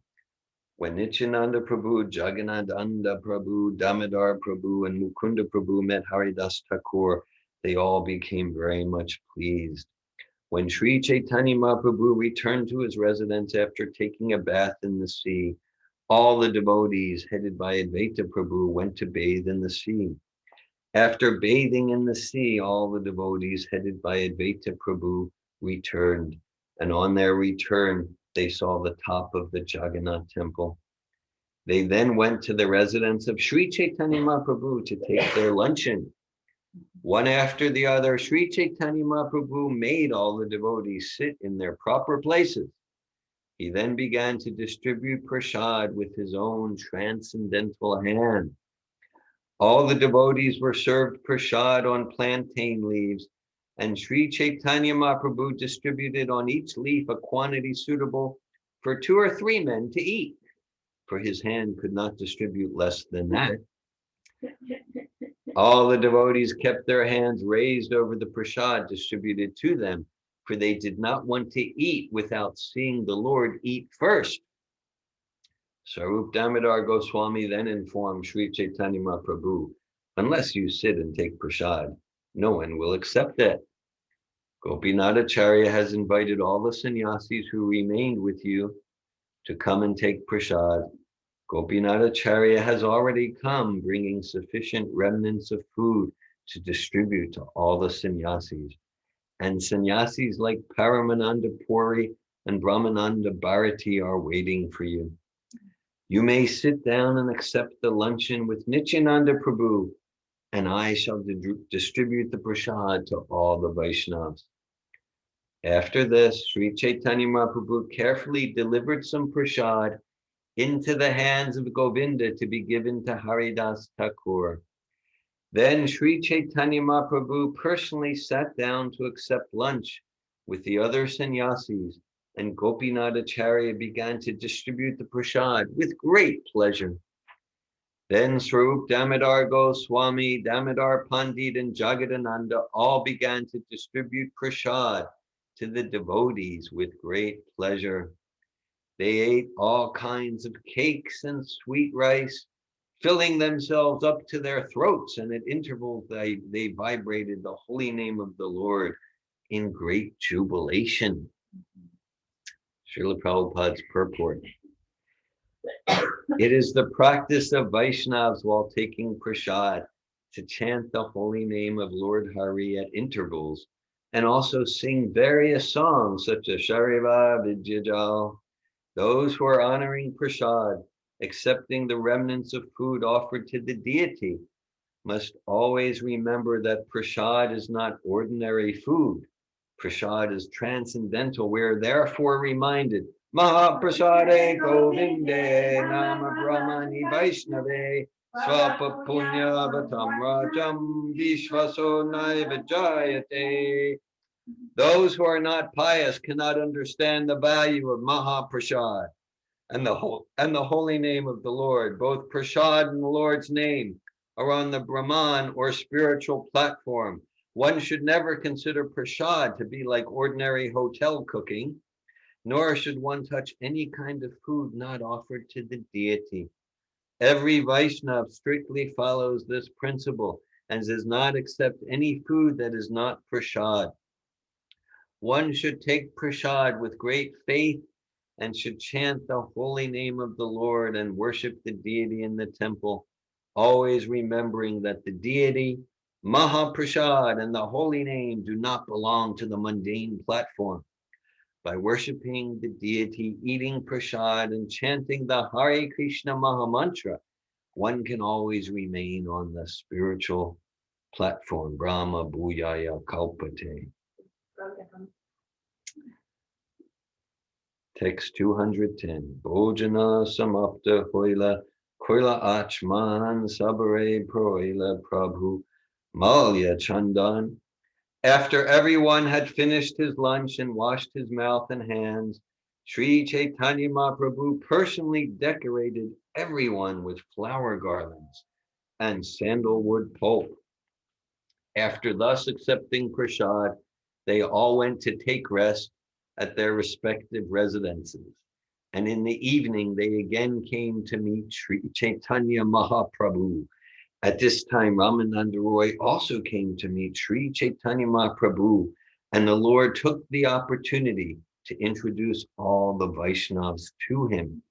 When Nityananda Prabhu, Jagannathanda Prabhu, Damodar Prabhu, and Mukunda Prabhu met Haridas Thakur, they all became very much pleased. When Sri Chaitanya Mahaprabhu returned to his residence after taking a bath in the sea, all the devotees headed by Advaita Prabhu went to bathe in the sea. After bathing in the sea, all the devotees headed by Advaita Prabhu returned, and on their return, they saw the top of the Jagannath temple. They then went to the residence of Sri Chaitanya Mahaprabhu to take their luncheon. One after the other, Sri Chaitanya Mahaprabhu made all the devotees sit in their proper places. He then began to distribute prasad with his own transcendental hand. All the devotees were served prasad on plantain leaves, and Sri Chaitanya Mahaprabhu distributed on each leaf a quantity suitable for 2 or 3 men to eat, for his hand could not distribute less than that. All the devotees kept their hands raised over the prasad distributed to them, for they did not want to eat without seeing the Lord eat first. Sarup Damodar Goswami then informed Sri Chaitanya Mahaprabhu, unless you sit and take prasad, no one will accept it. Gopinath Acharya has invited all the sannyasis who remained with you to come and take prasad. Gopinath Acharya has already come, bringing sufficient remnants of food to distribute to all the sannyasis. And sannyasis like Paramananda Puri and Brahmananda Bharati are waiting for you. You may sit down and accept the luncheon with Nityananda Prabhu, and I shall distribute the prasad to all the Vaishnavas. After this, Sri Chaitanya Mahaprabhu carefully delivered some prasad into the hands of Govinda to be given to Haridas Thakur. Then Sri Chaitanya Mahaprabhu personally sat down to accept lunch with the other sannyasis, and Gopinath Acharya began to distribute the prasad with great pleasure. Then Sarup Damodar Goswami, Damodar Pandit, and Jagadananda all began to distribute prasad to the devotees with great pleasure. They ate all kinds of cakes and sweet rice, filling themselves up to their throats, and at intervals they vibrated the holy name of the Lord in great jubilation. Srila Prabhupada's purport. It is the practice of Vaishnavas while taking prasad to chant the holy name of Lord Hari at intervals, and also sing various songs such as Shariva Vidyajal. Those who are honoring prasad, accepting the remnants of food offered to the deity, must always remember that prasad is not ordinary food. Prasad is transcendental. We are therefore reminded, Mahaprasade Govinde Nama Brahmani Vaishnave Swapa Punya Vatam Rajam Vishvaso Naivajayate. Those who are not pious cannot understand the value of Mahaprasad and the holy name of the Lord. Both prasad and the Lord's name are on the Brahman or spiritual platform. One should never consider prasad to be like ordinary hotel cooking, nor should one touch any kind of food not offered to the deity. Every Vaishnava strictly follows this principle and does not accept any food that is not prasad. One should take prasad with great faith and should chant the holy name of the Lord and worship the deity in the temple always remembering that the deity, Mahaprasad, and the holy name do not belong to the mundane platform. By worshiping the deity, eating prasad, and chanting the Hare Krishna Mahamantra, one can always remain on the spiritual platform. Brahma Bhuyaya Kalpate. Text 210. Bhojana Samapta Hoila Koila Achman Sabare Proila Prabhu Malya Chandan. After everyone had finished his lunch and washed his mouth and hands, Sri Chaitanya Mahaprabhu personally decorated everyone with flower garlands and sandalwood pulp. After thus accepting prasad, they all went to take rest at their respective residences. And in the evening, they again came to meet Sri Chaitanya Mahaprabhu. At this time, Ramananda Roy also came to meet Sri Chaitanya Mahaprabhu, and the Lord took the opportunity to introduce all the Vaishnavas to him.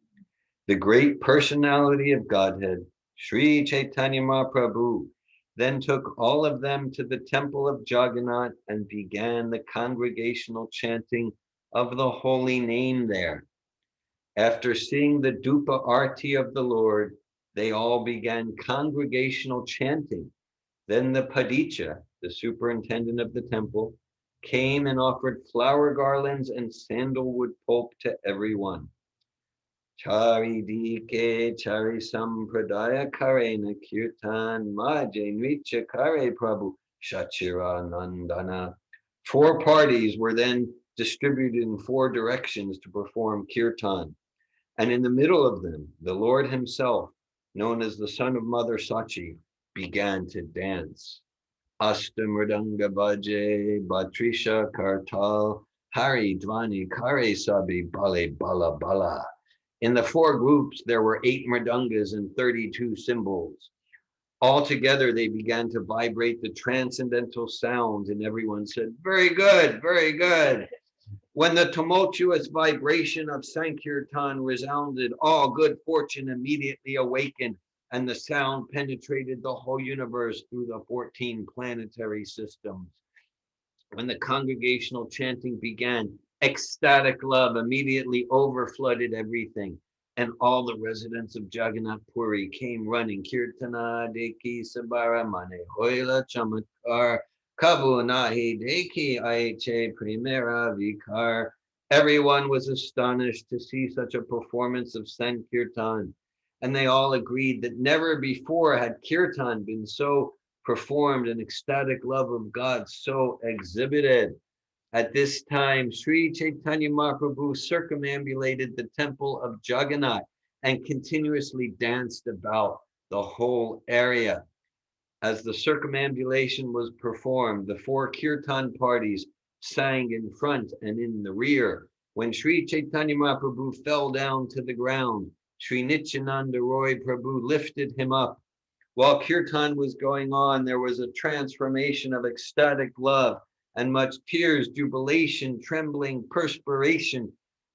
The great personality of Godhead, Sri Chaitanya Mahaprabhu, then took all of them to the temple of Jagannath and began the congregational chanting of the holy name there. After seeing the Dupa Arti of the Lord, they all began congregational chanting. Then the Padicha, the superintendent of the temple, came and offered flower garlands and sandalwood pulp to everyone. Chari dike chari sampradaya karena kirtan maje nritya kare prabhu shachira nandana. 4 parties were then distributed in 4 directions to perform kirtan. And in the middle of them, the Lord himself, known as the son of Mother Sachi, began to dance. Astamridanga Baje, Batrisha Kartal, Hari Dvani Kare Sabi Bale Bala Bala. In the 4 groups, there were 8 mridangas and 32 cymbals. Altogether, they began to vibrate the transcendental sounds, and everyone said, "Very good, very good." When the tumultuous vibration of Sankirtan resounded, all good fortune immediately awakened, and the sound penetrated the whole universe through the 14 planetary systems. When the congregational chanting began, ecstatic love immediately overflooded everything, and all the residents of Jagannath Puri came running. Kirtana deki sabara mane hoila chamatkar kabu nahi deki aiche primera vikar. Everyone was astonished to see such a performance of Sankirtan, and they all agreed that never before had Kirtan been so performed and ecstatic love of God so exhibited. At this time, Sri Chaitanya Mahaprabhu circumambulated the temple of Jagannath and continuously danced about the whole area. As the circumambulation was performed, the 4 kirtan parties sang in front and in the rear. When Sri Chaitanya Mahaprabhu fell down to the ground, Sri Nityananda Roy Prabhu lifted him up. While kirtan was going on, there was a transformation of ecstatic love and much tears, jubilation, trembling, perspiration,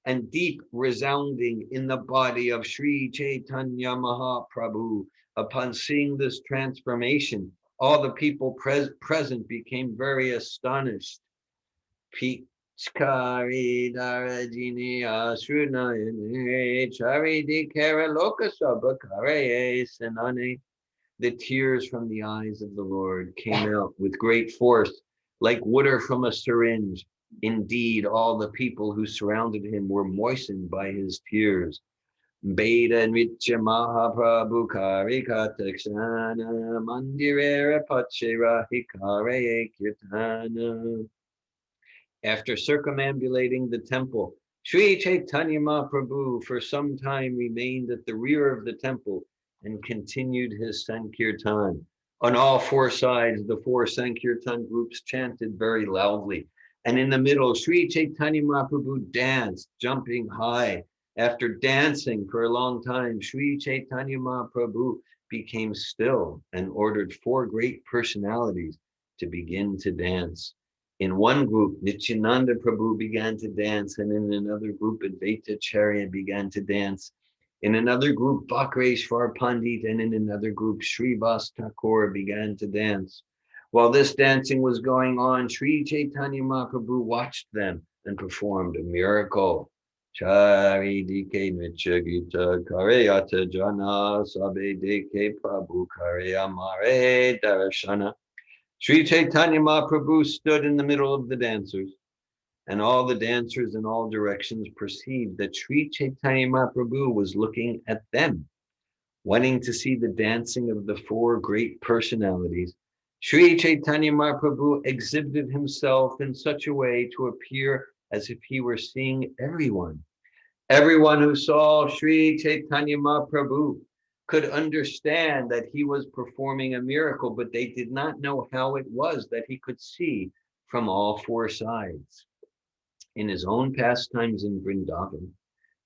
and deep resounding in the body of Sri Chaitanya Mahaprabhu. Upon seeing this transformation, all the people present became very astonished. Pichkari darajini asrunayane charidikara lokasabakare senane. The tears from the eyes of the Lord came out with great force, like water from a syringe. Indeed, all the people who surrounded him were moistened by his tears. Beda nritya Mahaprabhu karika takshana mandirera pachera hikare kirtana. After circumambulating the temple, Sri Chaitanya Mahaprabhu for some time remained at the rear of the temple and continued his Sankirtan. On all 4 sides, the 4 Sankirtan groups chanted very loudly. And in the middle, Sri Chaitanya Mahaprabhu danced, jumping high. After dancing for a long time, Sri Chaitanya Mahaprabhu became still and ordered 4 great personalities to begin to dance. In one group, Nityananda Prabhu began to dance, and in another group, Advaita Charya began to dance. In another group, Bakreshwar Pandit, and in another group, Srivas Thakur began to dance. While this dancing was going on, Sri Chaitanya Mahaprabhu watched them and performed a miracle. Chari dike nitya gita kareyata jana sabe dike prabhu kareyamare darashana. Sri Chaitanya Mahaprabhu stood in the middle of the dancers, and all the dancers in all directions perceived that Sri Chaitanya Mahaprabhu was looking at them, wanting to see the dancing of the four great personalities. Sri Chaitanya Mahaprabhu exhibited himself in such a way to appear as if he were seeing everyone. Everyone who saw Sri Chaitanya Mahaprabhu could understand that he was performing a miracle, but they did not know how it was that he could see from all four sides. In his own pastimes in Vrindavan,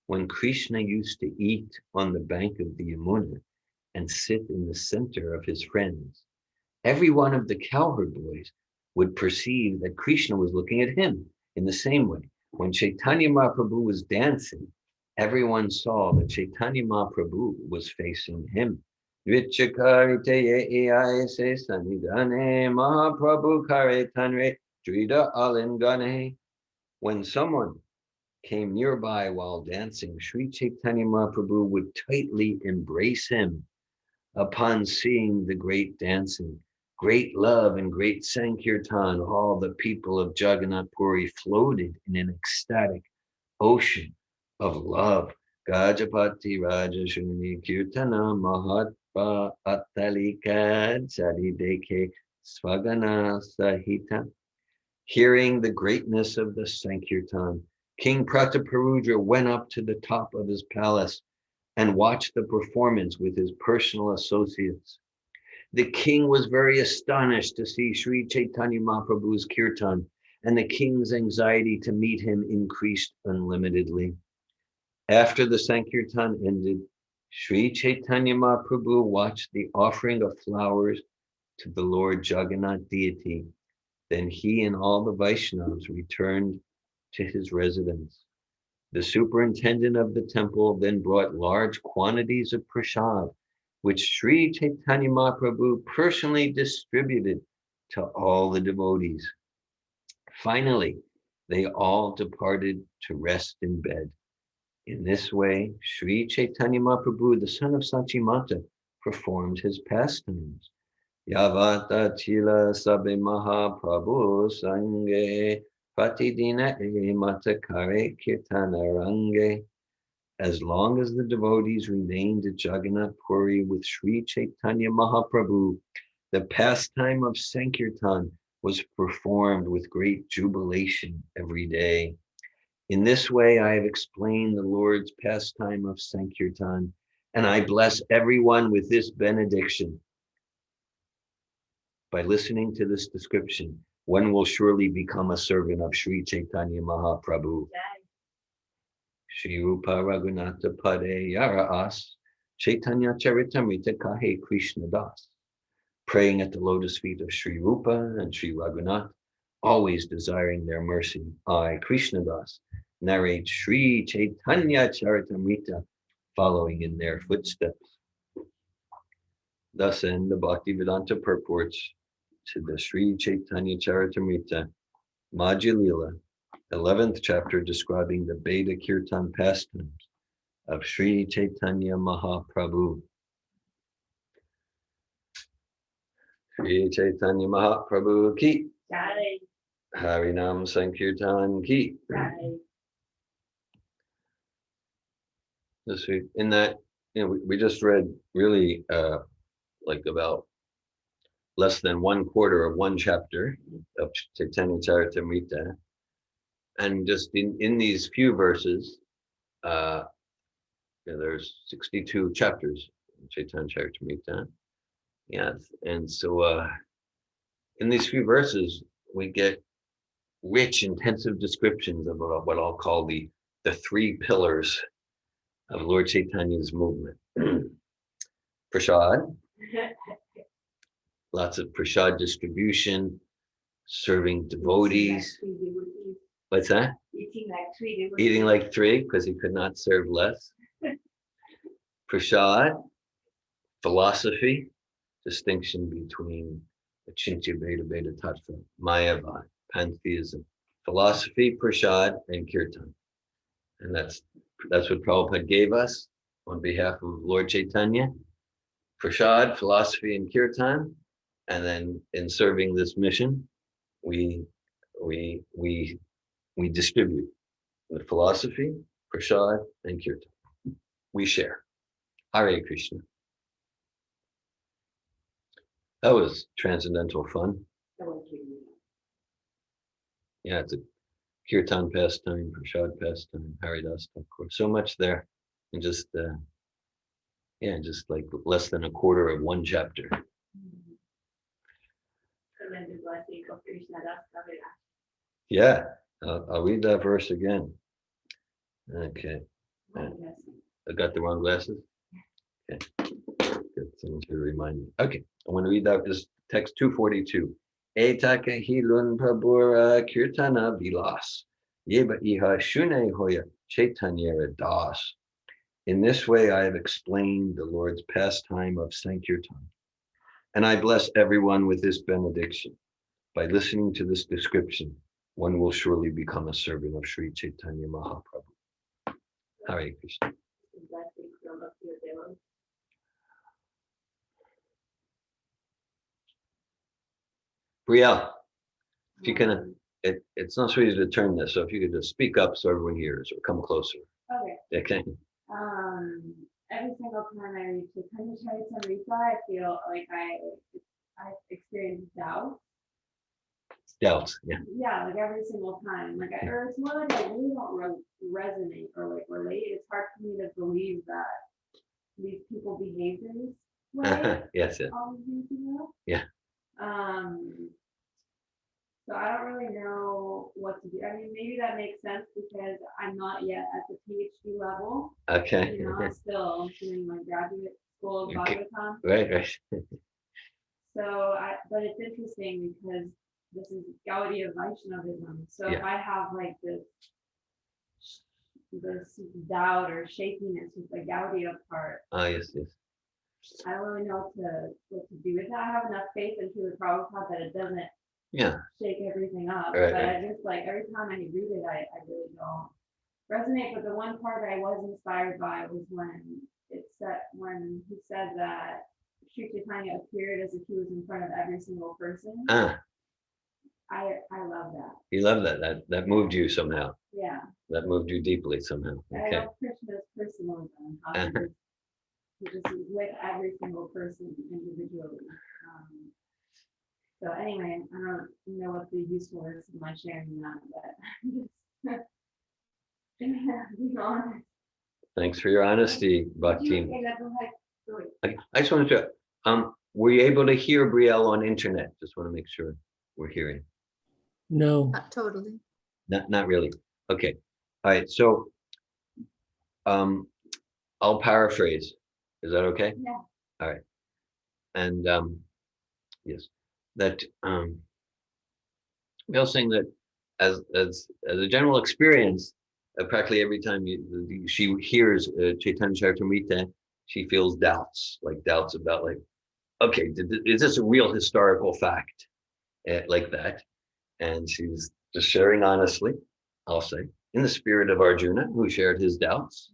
when Krishna used to eat on the bank of the Yamuna and sit in the center of his friends, every one of the cowherd boys would perceive that Krishna was looking at him in the same way. When Chaitanya Mahaprabhu was dancing, everyone saw that Chaitanya Mahaprabhu was facing him. Mahaprabhu kare tanre drida alingane. When someone came nearby while dancing, Sri Chaitanya Mahaprabhu would tightly embrace him. Upon seeing the great dancing, great love, and great Sankirtan, all the people of Jagannath Puri floated in an ecstatic ocean of love. Gajapati Rajashuni Kirtana Mahatma Atalika Charideke Svagana Sahita. Hearing the greatness of the Sankirtan, King Prataparudra went up to the top of his palace and watched the performance with his personal associates. The king was very astonished to see Sri Chaitanya Mahaprabhu's kirtan, and the king's anxiety to meet him increased unlimitedly. After the Sankirtan ended, Sri Chaitanya Mahaprabhu watched the offering of flowers to the Lord Jagannath deity. Then he and all the Vaishnavas returned to his residence. The superintendent of the temple then brought large quantities of prasad, which Sri Chaitanya Mahaprabhu personally distributed to all the devotees. Finally, they all departed to rest in bed. In this way, Sri Chaitanya Mahaprabhu, the son of Sachimata, performed his pastimes. Yavata Chila Sabe Mahaprabhu Sange Pratidina Matakare Kirtanarange. As long as the devotees remained at Jagannath Puri with Sri Chaitanya Mahaprabhu, the pastime of Sankirtan was performed with great jubilation every day. In this way, I have explained the Lord's pastime of Sankirtan, and I bless everyone with this benediction. By listening to this description, one will surely become a servant of Sri Chaitanya Mahaprabhu. Shri Rupa Raghunatha Pade Yara As Chaitanya Charitamrita Kahe Krishna Das. Praying at the lotus feet of Shri Rupa and Shri Raghunath, always desiring their mercy, I, Krishna Das, narrate Shri Chaitanya Charitamrita, following in their footsteps. Thus end the Bhaktivedanta purports to the Sri Chaitanya Charitamrita, Madhya Lila, 11th chapter describing the Beda Kirtan pastimes of Sri Chaitanya Mahaprabhu. Sri Chaitanya Mahaprabhu ki, Jai. Harinam Sankirtan ki. Jai. This week, in that, we just read really like about less than 1/4 of one chapter of Chaitanya Charitamrita. And just in these few verses, there's 62 chapters in Chaitanya Charitamrita. Yes, and so in these few verses, we get rich, intensive descriptions of what I'll call the three pillars of Lord Chaitanya's movement. Prasad, lots of prasad distribution, serving devotees. What's that? Eating like three. Eating like three because he could not serve less. Prasad, philosophy, distinction between Achintya Beda Beda Tattva, Mayavad, pantheism, philosophy, prasad, and kirtan. And that's what Prabhupada gave us on behalf of Lord Chaitanya. Prasad, philosophy, and kirtan. And then in serving this mission, we distribute the philosophy, prasad, and kirtan. We share. Hare Krishna. That was transcendental fun. Yeah, it's a kirtan pastime, prasad pastime, Haridas, of course. So much there. And just just like less than a quarter of one chapter. Yeah, I'll read that verse again. Okay. I got the wrong glasses. Okay. Good. Someone to remind me. Okay. I want to read that. This text 242. Etaka hilun prabhura kirtana vilas. Yeba iha shune hoya chaitanyara das. In this way, I have explained the Lord's pastime of Sankirtan. And I bless everyone with this benediction. By listening to this description, one will surely become a servant of Sri Chaitanya Mahaprabhu. Hare Krishna. Brielle, if you can, it's not so easy to turn this, so if you could just speak up so everyone hears or come closer. Okay. Okay. Every single time I read Chaitanya Charitamrita, I feel like I experience doubt. Doubts, yeah. Yeah, like every single time. Like or it's more like I really don't resonate or like relate. It's hard for me to believe that these people behave this way. Yes, yes. Yeah. So I don't really know what to do. I mean, maybe that makes sense because I'm not yet at the PhD level. Okay. You know, I'm still doing my graduate school of Bhagavatam. Right. So, but it's interesting because this is Gaudiya Vaishnavism. So if I have like this doubt or shakiness with the Gaudiya part. Yes. I don't really know what to do with that. I have enough faith in Srila Prabhupada that it doesn't shake everything up. Right, but I just like every time I read it, I really don't resonate. But the one part I was inspired by was when he said that Sri Chaitanya appeared as if he was in front of every single person. I love that. You love that. That moved you somehow. Yeah. That moved you deeply somehow. Okay. I love Krishna's personalism. He just is with every single person individually. So anyway, I don't know what the usefulness of my sharing that, but be honest. Thanks for your honesty, Bhakti. I just wanted to, were you able to hear Brielle on internet? Just want to make sure we're hearing. No. Not totally. Not really. Okay. All right. So I'll paraphrase. Is that okay? Yeah. All right. And yes, that Bill's saying that as a general experience, practically every time she hears Chaitanya Charitamrita, she feels doubts about like, okay, is this a real historical fact like that? And she's just sharing honestly, I'll say, in the spirit of Arjuna, who shared his doubts.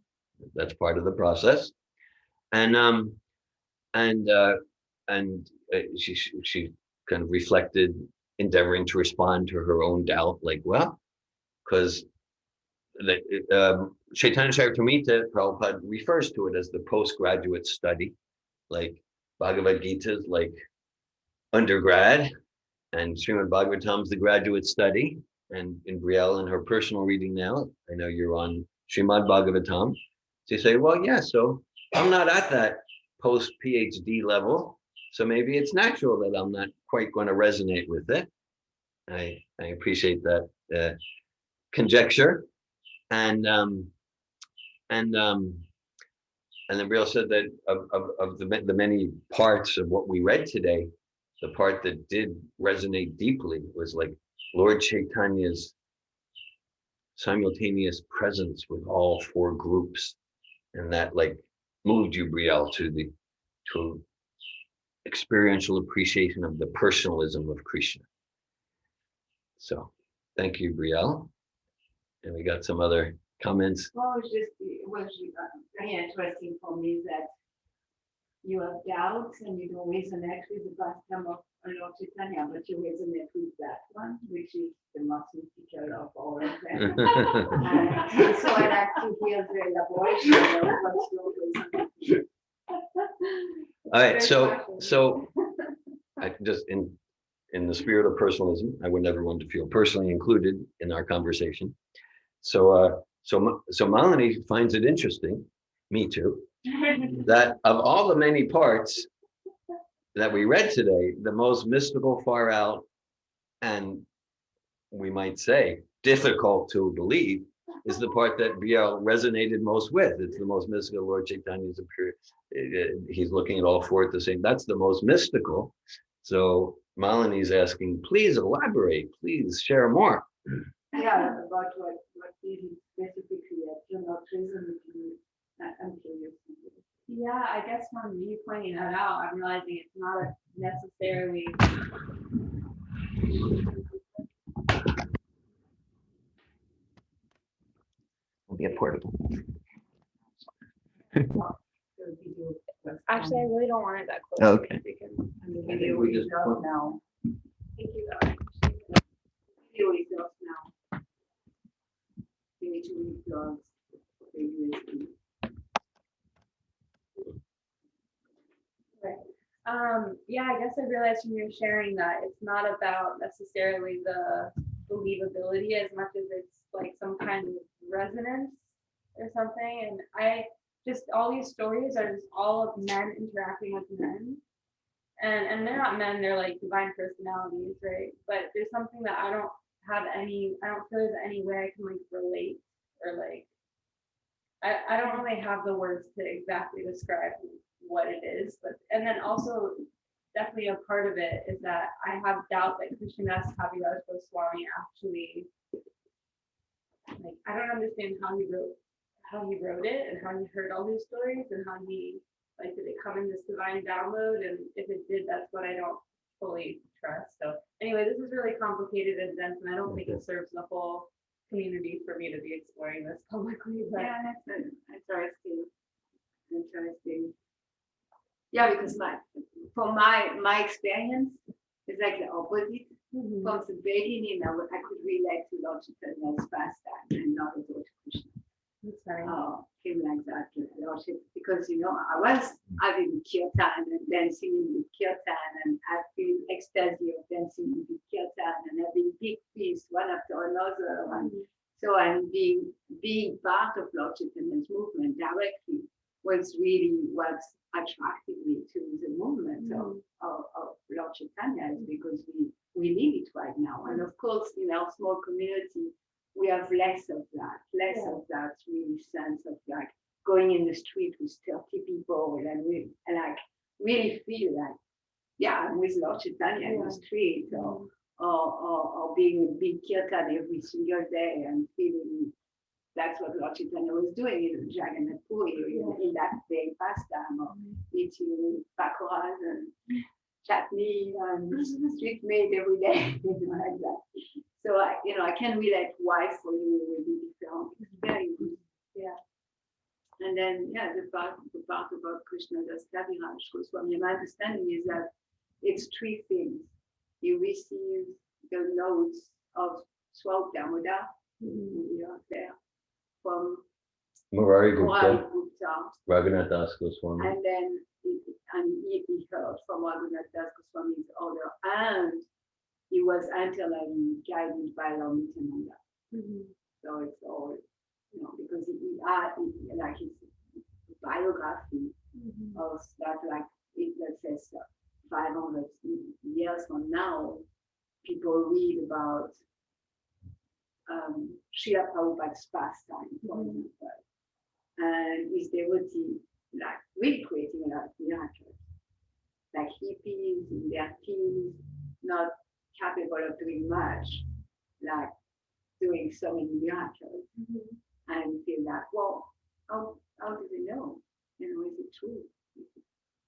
That's part of the process. And she kind of reflected, endeavoring to respond to her own doubt, like, well, because Chaitanya Charitamrita, Prabhupada refers to it as the postgraduate study, like Bhagavad Gita is like undergrad, and Srimad Bhagavatam's the graduate study. And in Brielle, in her personal reading now, I know you're on Srimad Bhagavatam. So you say, well, yeah, so I'm not at that post PhD level, so maybe it's natural that I'm not quite going to resonate with it. I appreciate that conjecture, and then Brielle said that of the many parts of what we read today, the part that did resonate deeply was like Lord Chaitanya's simultaneous presence with all four groups, and that like moved you, Brielle, to experiential appreciation of the personalism of Krishna. So thank you, Brielle. And we got some other comments. Well, it was very interesting for me that you have doubts and you don't resonate with the pastime of Lord Chaitanya, but you resonate with that one, which is the most mystical of all of them. And so I like to hear the elaboration of what's your reason. All right, so I just in the spirit of personalism, I want everyone to feel personally included in our conversation. So Malini finds it interesting, me too, that of all the many parts that we read today, the most mystical, far out, and we might say difficult to believe is the part that Brielle resonated most with. It's the most mystical. Lord Chaitanya's appear. He's looking at all four at the same. That's the most mystical. So Malini's asking, please elaborate. Please share more. Yeah, about what is it specifically that you're not resonating. I'm curious. Yeah, I guess from me pointing that out, I'm realizing it's not necessarily Will be a portable. actually I really don't want it that close. Okay. Because And the I think video we is just out put- now. thank you though. Video is out now. You need to replug the USB. Yeah, I guess I realized when you're sharing that it's not about necessarily the believability as much as it's like some kind of resonance or something. And I just, all these stories are just all of men interacting with men. And they're not men, they're like divine personalities, right? But there's something that I don't feel there's any way I can like relate or like, I don't really have the words to exactly describe what it is, but and then also definitely a part of it is that I have doubt that Krishnadas Kaviraj Goswami actually, like, I don't understand how he wrote it and how he heard all these stories and how he, like, did it come in this divine download, and if it did, that's what I don't fully trust. So anyway, this is really complicated and dense, and I don't think it serves the whole community for me to be exploring this publicly. But Yeah, that's interesting. Interesting. Yeah, because from my experience, it's like the opposite. Mhm. From the beginning, I could relate to Lord Chaitanya's pastime and not at all to Krishna. That's funny. Came like that, Lord Chaitanya, because I was having kirtan and dancing with kirtan, and I feel ecstasy of dancing with kirtan and having big feasts one after another. And so I'm being part of Lord Chaitanya's movement directly was really what attracted me to the movement of Lord Chaitanya, is because we need it right now. And of course, in our small community, we have less of that really sense of like going in the street with 30 people and like really feel like, yeah, I'm with Lord Chaitanya in the street, or being a big kirtan every single day and feeling that's what Lord Chaitanya was doing in Jagannath Puri, in that day pastime of eating pakoras and chutney and street made every day, like that. So I can relate why for you it will be different. It's very good. Yeah. And then the part about Krishnadas Kaviraj Goswami, my understanding is that it's three things. You receive the notes of Swab Damodar, there, from Murari Murari Gupta, Gupta, Raghunath Das Goswami. and then he heard from Raghunath Das Goswami's order, and he was entirely guided by Lord Nityananda. So it's all, because he had like his biography of that, like let's say 500 years from now, people read about Srila Prabhupada's pastime, for example, and his devotee, like really creating a lot of miracles, like hippies in their teens, not capable of doing much, like doing so many miracles, and feel like, well, how do they know? is it true?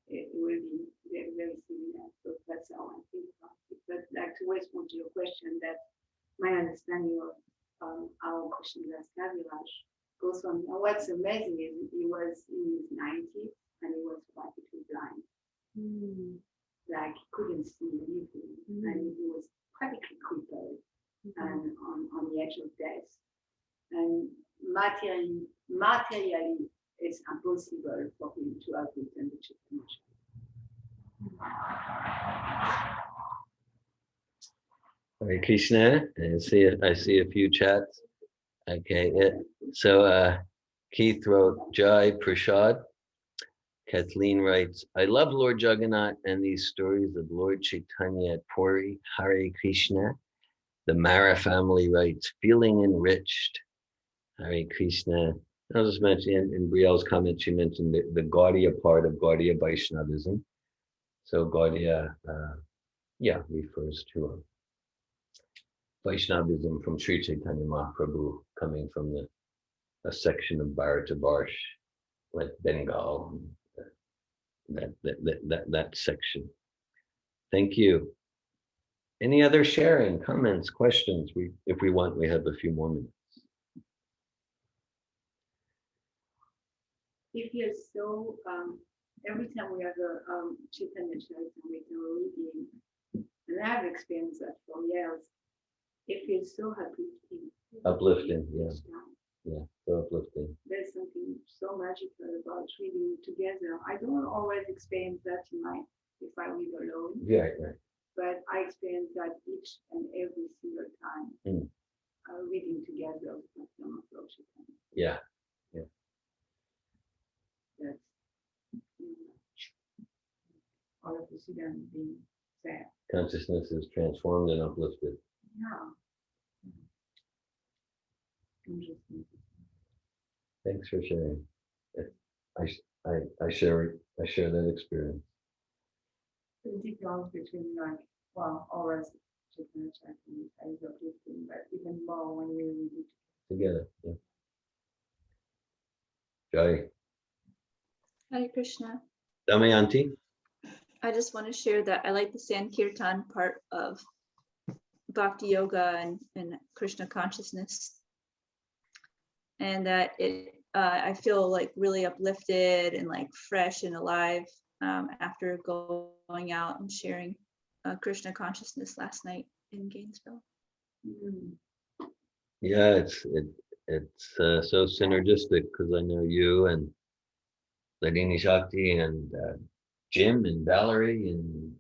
It will be very, very similar. So that's how I think about it. But like to respond to your question, that my understanding of our Krishnadas Kaviraj goes on. And what's amazing is he was in his 90s and he was practically blind. Like he couldn't see anything, and he was practically crippled and on the edge of death. And materially, it's impossible for him to have written the Chaitanya. Hare Krishna. I see a few chats. Okay. So Keith wrote Jai Prashad. Kathleen writes, I love Lord Jagannath and these stories of Lord Chaitanya at Puri. Hare Krishna. The Mara family writes, feeling enriched. Hare Krishna. I'll just mention in Brielle's comment, she mentioned the Gaudiya part of Gaudiya Vaishnavism. So Gaudiya, refers to Vaishnavism from Sri Chaitanya Mahaprabhu, coming from a section of Bharata Barsh, like Bengal, that section. Thank you. Any other sharing, comments, questions? If we want, we have a few more minutes. If you're so, every time we have a Chaitanya Charitamrita reading, and I've experienced that for years, it feels so uplifting. Uplifting, yeah. Yeah, so uplifting. There's something so magical about reading together. I don't always experience that if I read alone. Yeah, right. But I experience that each and every single time reading together with some of those. Yeah. That's all of a sudden being sad. Consciousness is transformed and uplifted. Yeah. Interesting. Thanks for sharing. I share that experience. The difference between always Chaitanya Charitamrita is uplifting, but even more when we read it Together. Yeah. Jai. Hare Krishna. Damayanti. I just want to share that I like the Sankirtan part of Bhakti Yoga and Krishna consciousness. And that I feel like really uplifted and like fresh and alive after going out and sharing Krishna consciousness last night in Gainesville. Yeah, it's so synergistic because I know you and Ladini Shakti and Jim and Valerie and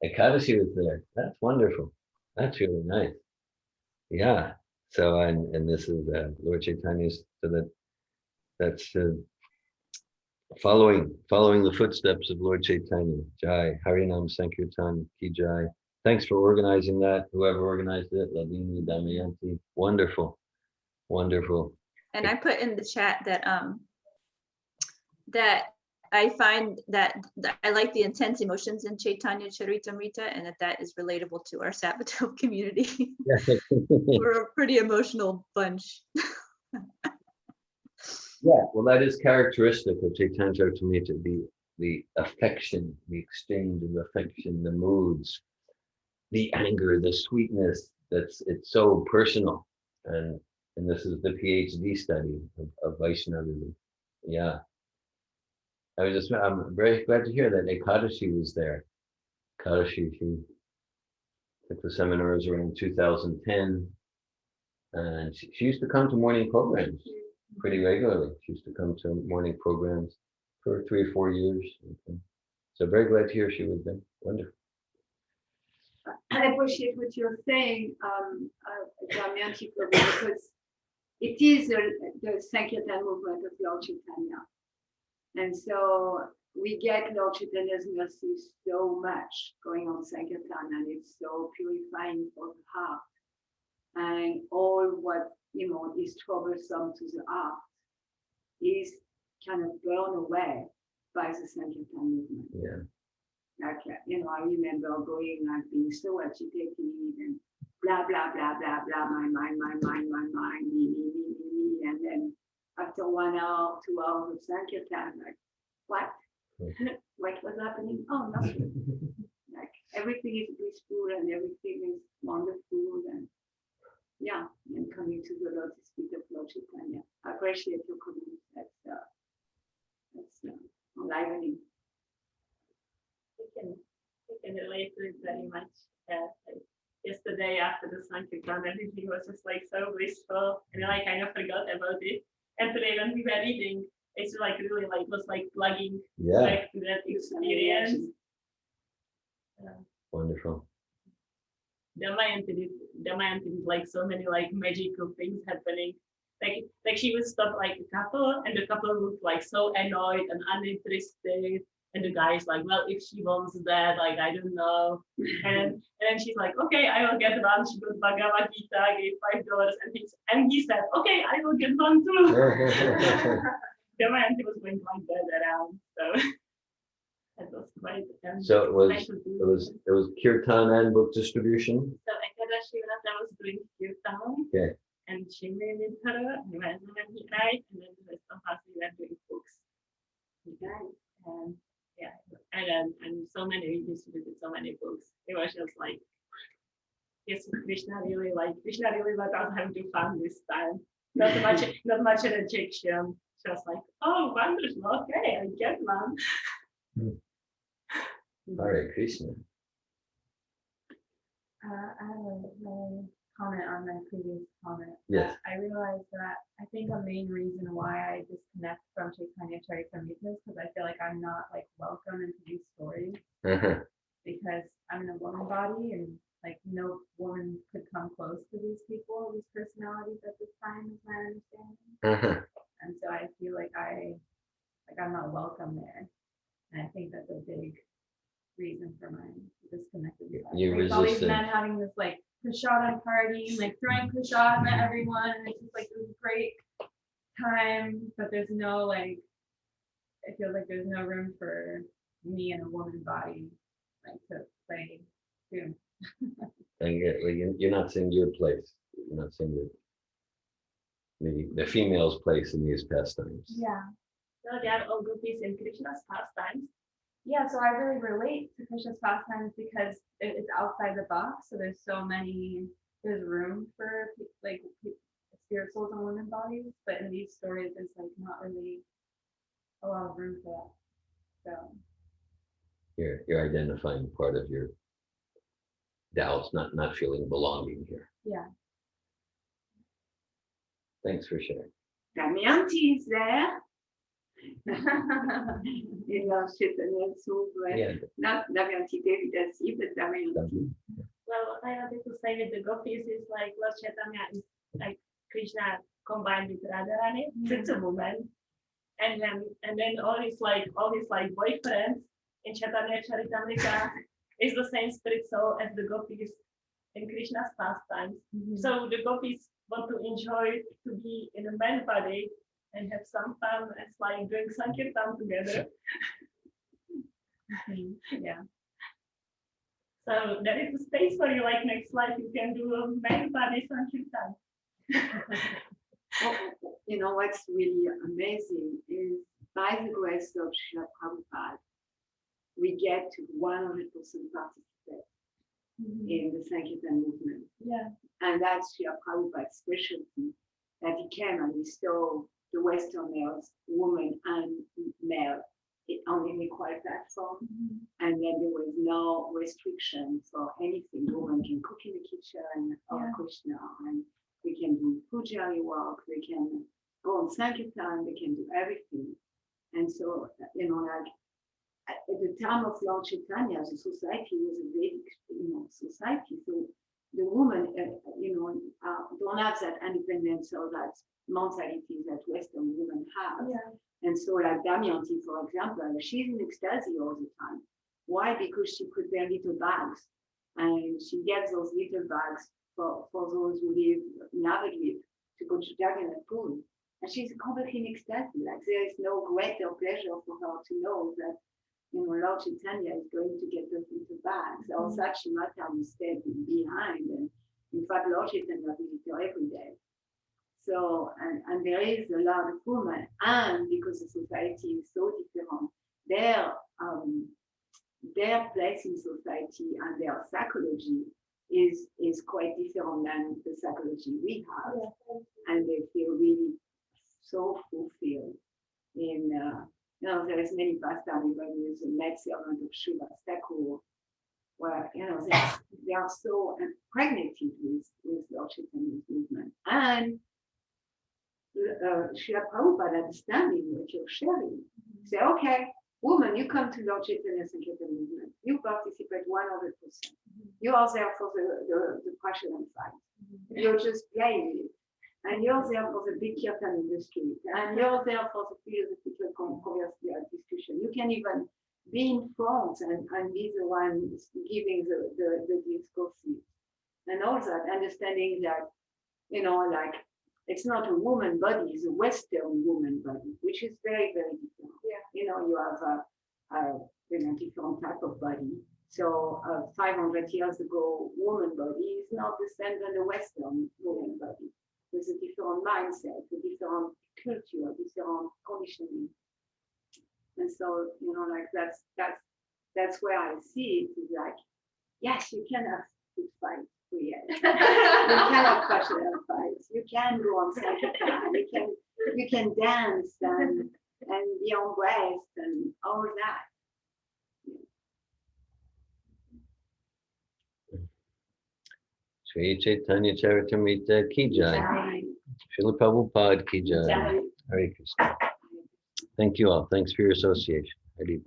Ekadashi was there. That's wonderful. That's really nice. Yeah. So and this is Lord Chaitanya's. So that's following the footsteps of Lord Chaitanya. Jai Harinam Sankirtan Ki Jai. Thanks for organizing that. Whoever organized it, Ladini, Damayanti. Wonderful. And I put in the chat that that I find that I like the intense emotions in Chaitanya Charitamrita, and that is relatable to our Sabato community. We're a pretty emotional bunch. Yeah, well, that is characteristic of Chaitanya Charitamrita, the affection, the exchange of affection, the moods, the anger, the sweetness. It's so personal, and this is the PhD study of Vaishnavism. Yeah. I'm very glad to hear that Ekadashi was there. Ekadashi, she took the seminars around 2010, and she used to come to morning programs pretty regularly. She used to come to morning programs for 3 or 4 years. Okay. So very glad to hear she was there. Wonderful. I appreciate what you're saying, Damayanti, because it is the Sankirtan movement of Lord Chaitanya. And so we get Lord Chaitanya's mercy so much going on Sankirtan, and it's so purifying for the heart. And all what, is troublesome to the heart is kind of blown away by the Sankirtan movement. Yeah. Like, I remember going and being so agitated and blah, blah, blah, blah, blah, my mind, me, and then after 1 hour, 2 hours of Sankirtan, like, what? What was happening? Oh, nothing. Like everything is blissful and everything is wonderful, and yeah, and coming to the lotus feet of Lord Chaitanya. I appreciate your comments. That's enlivening. We can relate to it very much. Like yesterday after the Sankirtan, everything was just like so blissful, and then I kind of forgot about it. And today when we were reading, it's like really like was like plugging back to that experience. Wonderful. Damayanti did like so many like magical things happening. Like she would stop like a couple, and the couple would like so annoyed and uninterested. And the guy's like, well, if she wants that, like, I don't know. And then she's like, okay, I will get one. She got Bhagavad Gita, gave $5, and he said, okay, I will get one too. Damayanti was going like that around. So that was quite. So it was Kirtan and book distribution. So Ekadashi Vrata was doing Kirtan. Okay. And she made it her, and then he died, and then the rest of us we were doing books. Okay. And yeah, and so many we distributed so many books. It was just like, yes, Krishna really let us have to fun this time. Not much rejection. Just like, oh, wonderful, okay, I get one. Hare Krishna. I have a comment on my previous comment. Yes. I realized that I think a main reason why I disconnect from Chaitanya Charitamrita is because I feel like I'm not like welcome into these stories because I'm in a woman body and like no woman could come close to these people, these personalities at this time, is my understanding. And so I feel like I'm not welcome there. And I think that's a big reason for my disconnected. Like, all these men having this like prashadam party, like throwing prashadam at everyone, and it's just like this great time, but there's no like, it feels like there's no room for me in a woman body, like to play too. And you're not seeing your place. You're not seeing the female's place in these pastimes. Yeah. So they are all gopis in Krishna's pastimes. Yeah, so I really relate to Krishna's pastimes because it's outside the box. So there's room for like spirit souls and women bodies, but in these stories, there's like not really a lot of room for that. So You're identifying part of your doubts, not feeling belonging here. Yeah. Thanks for sharing. Damayanti is there. In Lord Chaitanya soup, not Damayanti Devi, that's it, but Damayanti. Well, what I wanted to say with the gopis is like Lord Chaitanya is like Krishna combined with Radharani. It's a woman, and then all his boyfriends in Chaitanya Charitamrita is the same spirit soul as the gopis in Krishna's pastimes. So the gopis want to enjoy to be in a man body and have some fun. It's like doing Sankirtan together. Yeah. So there is a space for you, like next life you can do a man body Sankirtan. You know what's really amazing is by the grace of Srila Prabhupada, we get to 100% participate in the Sankirtan movement. Yeah. And that's Srila Prabhupada's specialty, that he came and he saw the Western males, woman and male, on an equal platform. And then there was no restriction for anything. Women can cook in the kitchen of Krishna, and we can do puja work, we can go on Sankirtan, we can do everything. And so, like at the time of Lord Chaitanya, the society was a Vedic, society. So the woman, don't have that independence or that mentality that Western women have. Yeah. And so like Damayanti, for example, she's in ecstasy all the time. Why? Because she prepared little bags, and she gets those little bags for those who live in Navadvip to go to Jagannath Puri. And she's completely in ecstasy. Like there is no greater pleasure for her to know that Lord Chaitanya is going to get those little bags. Or Sakshi Mata will stay behind. And in fact, Lord Chaitanya visit her every day. So, and there is a lot of women, and because the society is so different, their place in society and their psychology is quite different than the psychology we have, and they feel really so fulfilled in, there is many pastimes even with the maid servant of Shiva Thakur, where, they are so impregnated with Lord Chaitanya's movement. And Srila Prabhupada understanding what you're sharing. Say, okay, woman, you come to Lord Chaitanya's Sankirtan movement. You participate 100%. You are there for the Prashadam fight. You're just playing it. And you're there for the big Kirtan industry. And you're there for the philosophical controversial discussion. You can even be in front and be the one giving the discourses. And all that, understanding that, like, it's not a woman body, it's a Western woman body, which is very, very different. Yeah. You have a different type of body. So 500 years ago, woman body is not the same than the Western woman body, with a different mindset, a different culture, different conditioning. And so, like that's where I see it is like, yes, you can have good fights. You can have passionate fights. You can go on Sankirtan. You can dance and be embraced and all that. Sri Chaitanya Charitamrita ki jai. Srila Prabhupada ki jai. Hare Krishna. Thank you all. Thanks for your association. Hare